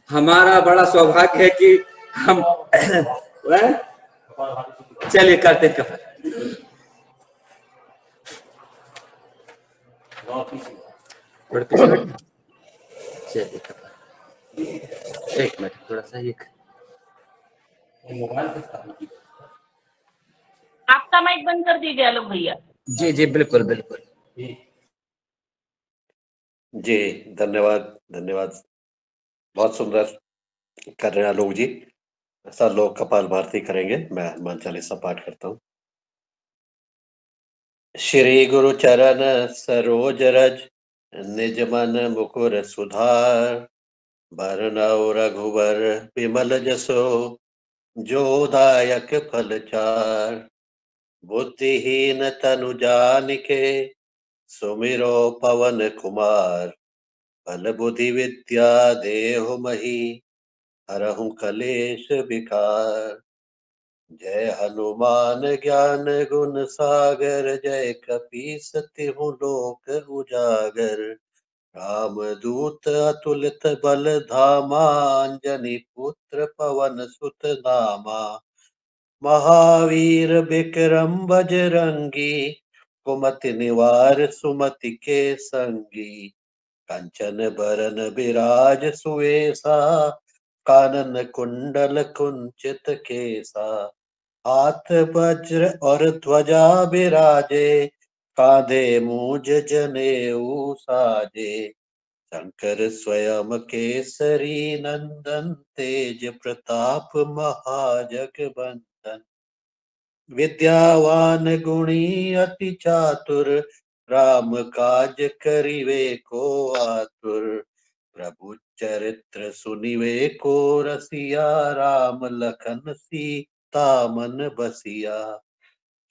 हमारा बड़ा सौभाग्य है कि हम चलिए करते हैं कपाल। चलिए एक मिनट, थोड़ा सा एक आपका माइक बंद कर दीजिए आलोक भैया। जी जी बिल्कुल बिल्कुल। जी धन्यवाद धन्यवाद, बहुत सुंदर कर रहे हैं आलोक जी। ऐसा लोग कपाल भारती करेंगे। मैं हनुमान चालीसा पाठ करता हूँ। श्री गुरु चरण सरोज रज, निज मन मुकुर सुधार, बरनउँ रघुवर विमल जसो, जो दायक फल चार। बुद्धिहीन तनु जानिके, सुमिरो पवन कुमार। बल बुद्धि विद्या देहु मही, हरहु कलेश विकार। जय हनुमान ज्ञान गुण सागर, जय कपीस तिहु लोक उजागर। राम दूत अतुलित बल धामा, अंजनी पुत्र पवन सुत नामा। महावीर विक्रम बजरंगी, कुमति निवार सुमति के संगी। कंचन बरन बिराज सुवेशा, कानन कुंडल कुंचित केसा। हाथ वज्र और ध्वजा बिराजे, कांधे मूज जनेऊ साजे। शंकर स्वयं केसरी नंदन, तेज प्रताप महाजगवंदन। विद्यावान गुणी अति चातुर, राम काज करिवे को आतुर। प्रभु चरित्र सुनिवे को रसिया, राम लखन सीता मन बसिया।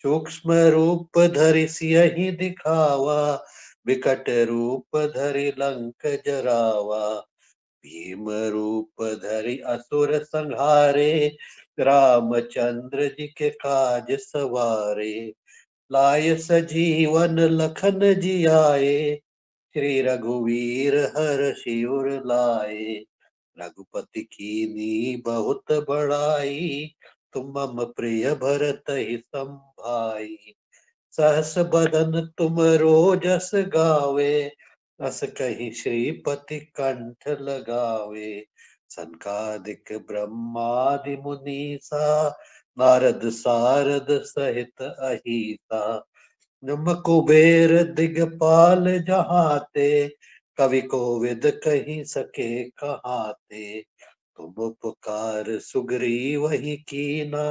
सूक्ष्म रूप धरि सियहि दिखावा, विकट रूप धरि लंक जरावा। भीम रूप धरि असुर संहारे, रामचंद्र जी के काज सवारे। लाय सजीवन लखन जियाए, श्री रघुवीर हर्षि उर लाए। रघुपति कीन्ही बहुत बड़ाई, तुम मम प्रिय भरतहि संभाई। सहस बदन तुम रोजस गावे, अस कहि श्रीपति कंठ लगावे। सनकादिक ब्रह्मादि मुनीसा, नारद सारद सहित अहिसा। नम कुबेर दिगपाल जहाते, कवि कोविद कहि सके कहाते। तुम उपकार सुग्रीवहि कीना,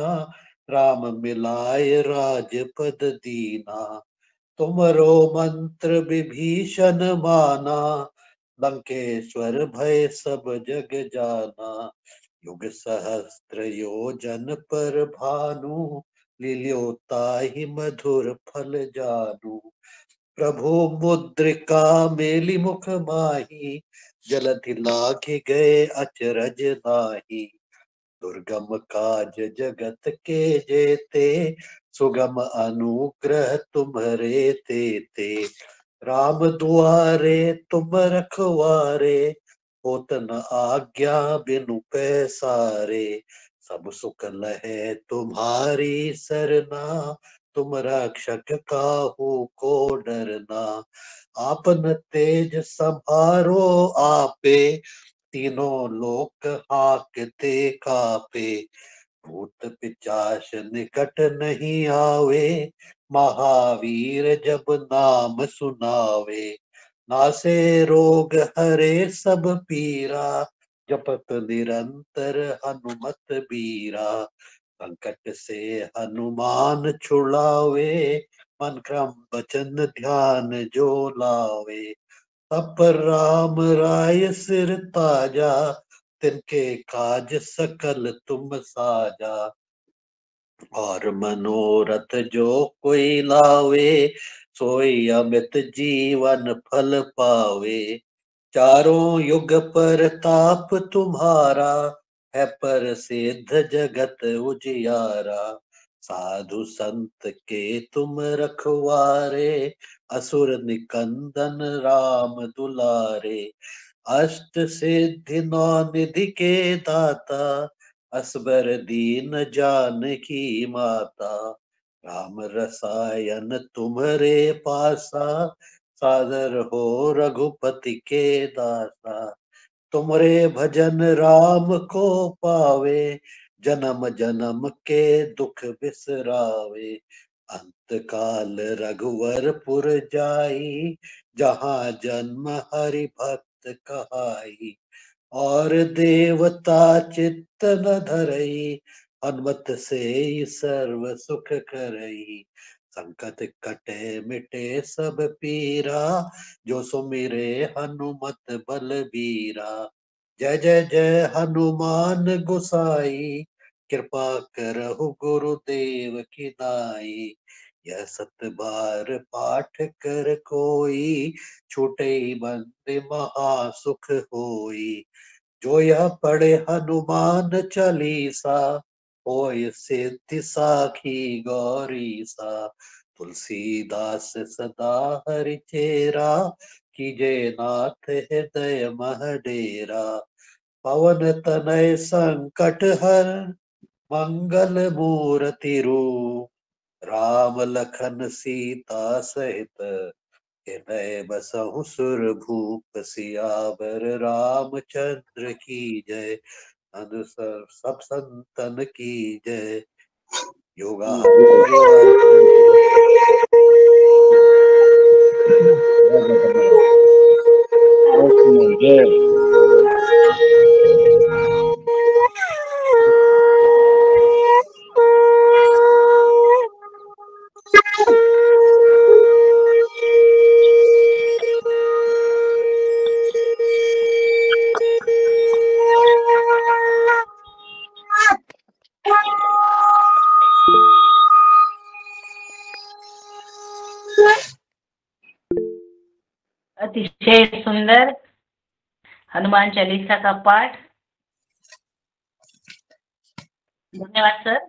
राम मिलाय राजपद दीना। तुमरो मंत्र विभीषण माना, लंकेश्वर भय सब जग जाना। युग सहस्त्र योजन पर भानु, लील्यो ताहि मधुर फल जानू। प्रभु मुद्रिका मेलि मुख माही, जलधि लांघि गए अचरज नाही। दुर्गम काज जगत के जेते, सुगम अनुग्रह तुम्हरे तेते। राम दुआरे तुम रखवारे, होत न आज्ञा बिनु पैसारे। सब सुख लहे तुम्हारी सरना, तुम रक्षक काहू को डरना। आपन तेज संभारो आपे, तीनों लोक हाकते कापे। भूत पिचाश निकट नहीं आवे, महावीर जब नाम सुनावे। नासे रोग हरे सब पीरा, जपत निरंतर हनुमत बीरा। संकट से हनुमान छुड़ावे, मन क्रम वचन ध्यान जो लावे। तब राम राय सिर ताजा, तिनके काज सकल तुम साजा। और मनोरथ जो कोई लावे, सोई अमित जीवन फल पावे। चारों युग पर ताप तुम्हारा, है पर सिद्ध जगत उजियारा। साधु संत के तुम रखवारे, असुर निकंदन राम दुलारे। अष्ट सिद्धि नौ निधि के दाता, असबर दीन जानकी माता। राम रसायन तुम्हारे पासा, सादर हो रघुपति के दासा। तुमरे भजन राम को पावे, जन्म जन्म के दुख बिसरावे। अंत काल रघुवरपुर जाई, जहाँ जन्म हरि भक्त कहाई। और देवता चित्त न धरई, हनुमत से सर्व सुख करई। संकट कटे मिटे सब पीरा, जो सुमिरे हनुमत बलबीरा। जय जय जय हनुमान गोसाई, कृपा करहु गुरुदेव की नाई। यह सत बार पाठ कर कोई, छूटे बंदे महा सुख होई। जो यह पढ़े हनुमान चालीसा, होय सिद्धि साखी गौरी सा। तुलसीदास सदा हरि चेरा, कीजे नाथ हृदय मह डेरा। पवन तनय संकट हर, मंगल मूर्ति रूप। राम लखन सीता सहित, हृदय बसहु सुरभूप। सियावर रामचंद्र की जय, अनुसर सब संतन की जय। योगा अतिशय सुंदर हनुमान चालीसा का पाठ। धन्यवाद सर।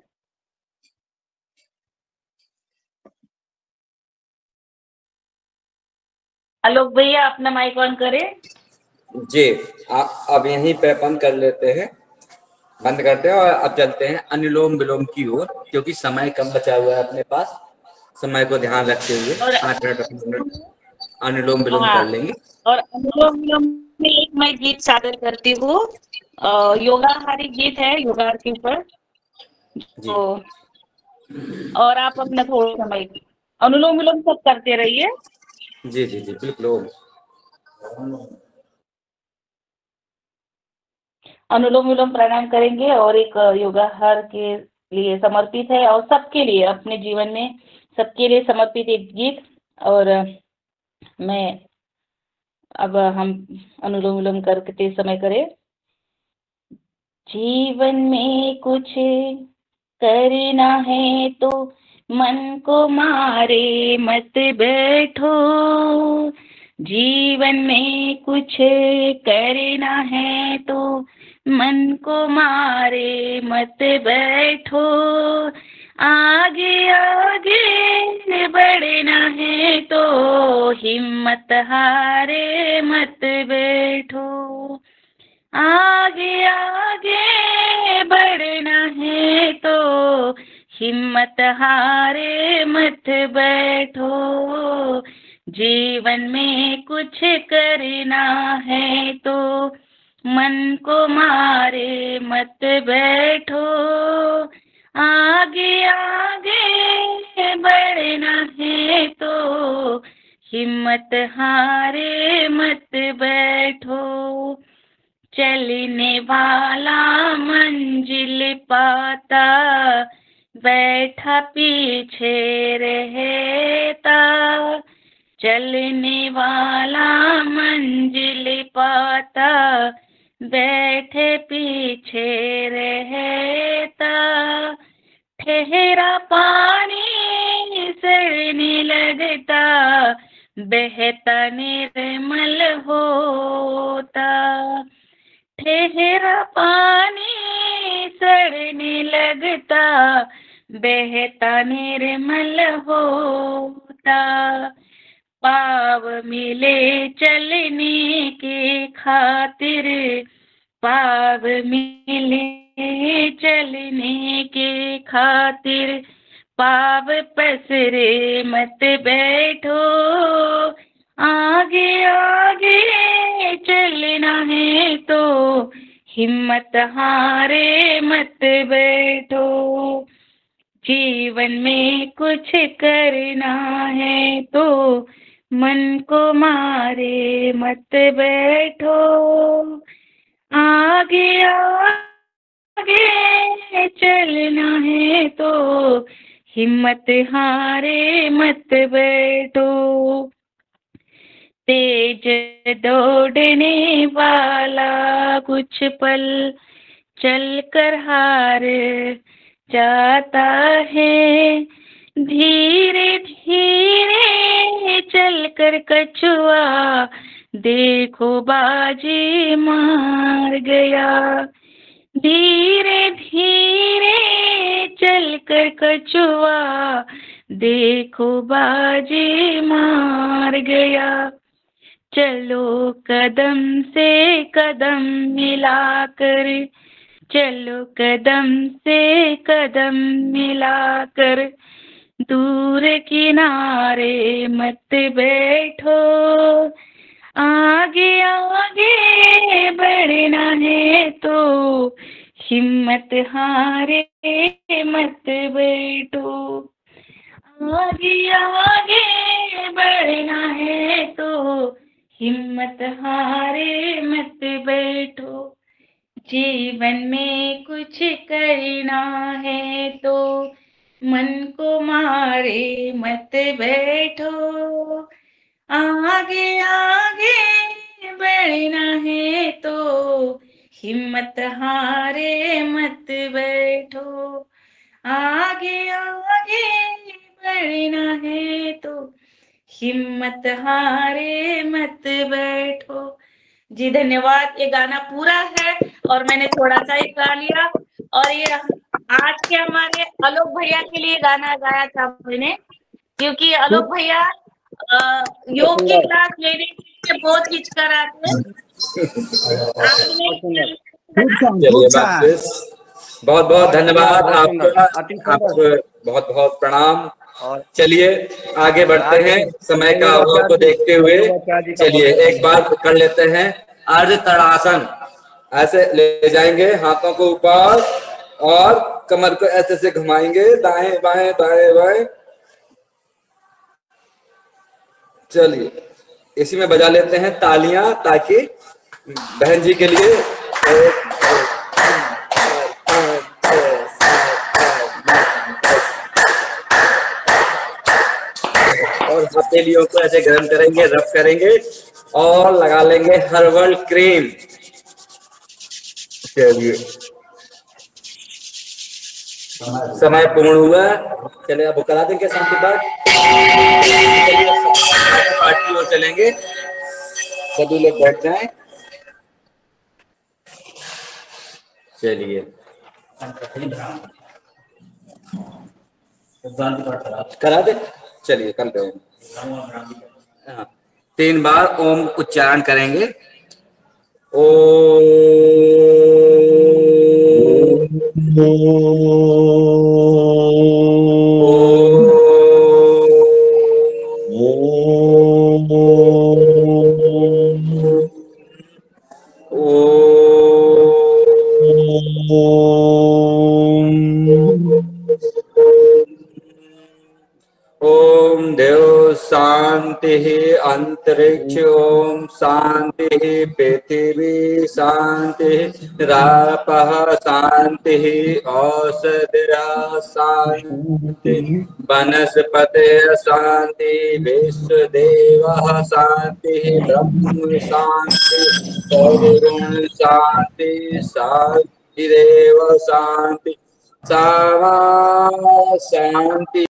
आलोक भैया अपना माइक ऑन करें। जी, अब यहीं पे बंद कर लेते हैं, बंद करते हैं और अब चलते हैं अनुलोम विलोम की ओर, क्योंकि समय कम बचा हुआ है अपने पास। समय को ध्यान रखते हुए 8 मिनट अनुलोम विलोम कर लेंगे। और अनुलोम विलोम में एक मैं गीत सादर करती हूँ, योगाहारी गीत है, योगा के ऊपर। तो और आप अपना थोड़ा समय अनुलोम विलोम सब करते रहिए। जी जी जी बिल्कुल। अनुलोम विलोम प्राणायाम करेंगे और एक योगाहार के लिए समर्पित है और सबके लिए, अपने जीवन में सबके लिए समर्पित एक गीत। और मैं अब हम अनुलोम विलोम करते समय करें। जीवन में कुछ करना है तो मन को मारे मत बैठो। जीवन में कुछ करना है तो मन को मारे मत बैठो। आगे आगे बढ़ना है तो हिम्मत हारे मत बैठो। आगे आगे बढ़ना है तो हिम्मत हारे मत बैठो। जीवन में कुछ करना है तो मन को मारे मत बैठो, आगे आगे बढ़ना है तो हिम्मत हारे मत बैठो। चलने वाला मंजिल पाता, बैठा पीछे रहता। चलने वाला मंजिल पाता, बैठे पीछे रहता। ठहरा पानी सड़ने लगता, बहता निर्मल होता। ठहरा पानी सड़ने लगता, बहता निर्मल होता। पाव मिले चलने के खातिर, पाव मिले चलने के खातिर, पाव पसरे मत बैठो, आगे आगे चलना है तो हिम्मत हारे मत बैठो। जीवन में कुछ करना है तो मन को मारे मत बैठो, आगे आगे चलना है तो हिम्मत हारे मत बैठो। तेज दौड़ने वाला कुछ पल चलकर हार जाता है, धीरे धीरे चलकर कछुआ देखो बाजी मार गया। धीरे धीरे चलकर कछुआ देखो बाजी मार गया। चलो कदम से कदम मिलाकर, चलो कदम से कदम मिलाकर, दूर किनारे मत बैठो, आगे आगे बढ़ना है तो हिम्मत हारे मत बैठो। आगे आगे बढ़ना है तो हिम्मत हारे मत बैठो। जीवन में कुछ करना है तो मन को मारे मत बैठो, आगे आगे बढ़ना है तो हिम्मत हारे मत बैठो, आगे आगे बढ़ना है तो हिम्मत हारे मत बैठो। जी धन्यवाद। ये गाना पूरा है और मैंने थोड़ा सा ही गा लिया, और ये आज के हमारे आलोक भैया के लिए गाना गाया था मैंने, क्योंकि आलोक भैया योग की क्लास लेने के लिए बहुत हिचकिचाते हैं। बहुत बहुत धन्यवाद आपका, आपको बहुत बहुत प्रणाम। चलिए आगे बढ़ते हैं समय का अभाव को देखते हुए। चलिए एक बार कर लेते हैं अर्ध तड़ासन। ऐसे ले जाएंगे हाथों को ऊपर और कमर को ऐसे से घुमाएंगे, दाएं बाएं दाएं बाएं। चलिए इसी में बजा लेते हैं तालियां, ताकि बहन जी के लिए और हथेलियों को ऐसे गर्म करेंगे, रब करेंगे और लगा लेंगे हर्बल क्रीम। चलिए समय पूर्ण हुआ। चलिए अब करा देंगे शांति पाठ। पाठ की ओर चलेंगे, सभी लोग बैठ जाएं। चलिए करा दे। चलिए कल पे 3 बार ओम उच्चारण करेंगे। ओ शांति अंतरिक्ष ओम शांति पृथ्वी शांति रापः शांति औषधिः शांति वनस्पति शांति विश्वदेवः शांति ब्रह्म शांति सौरगुण शांति शांतिरेव शांति सामा शांति।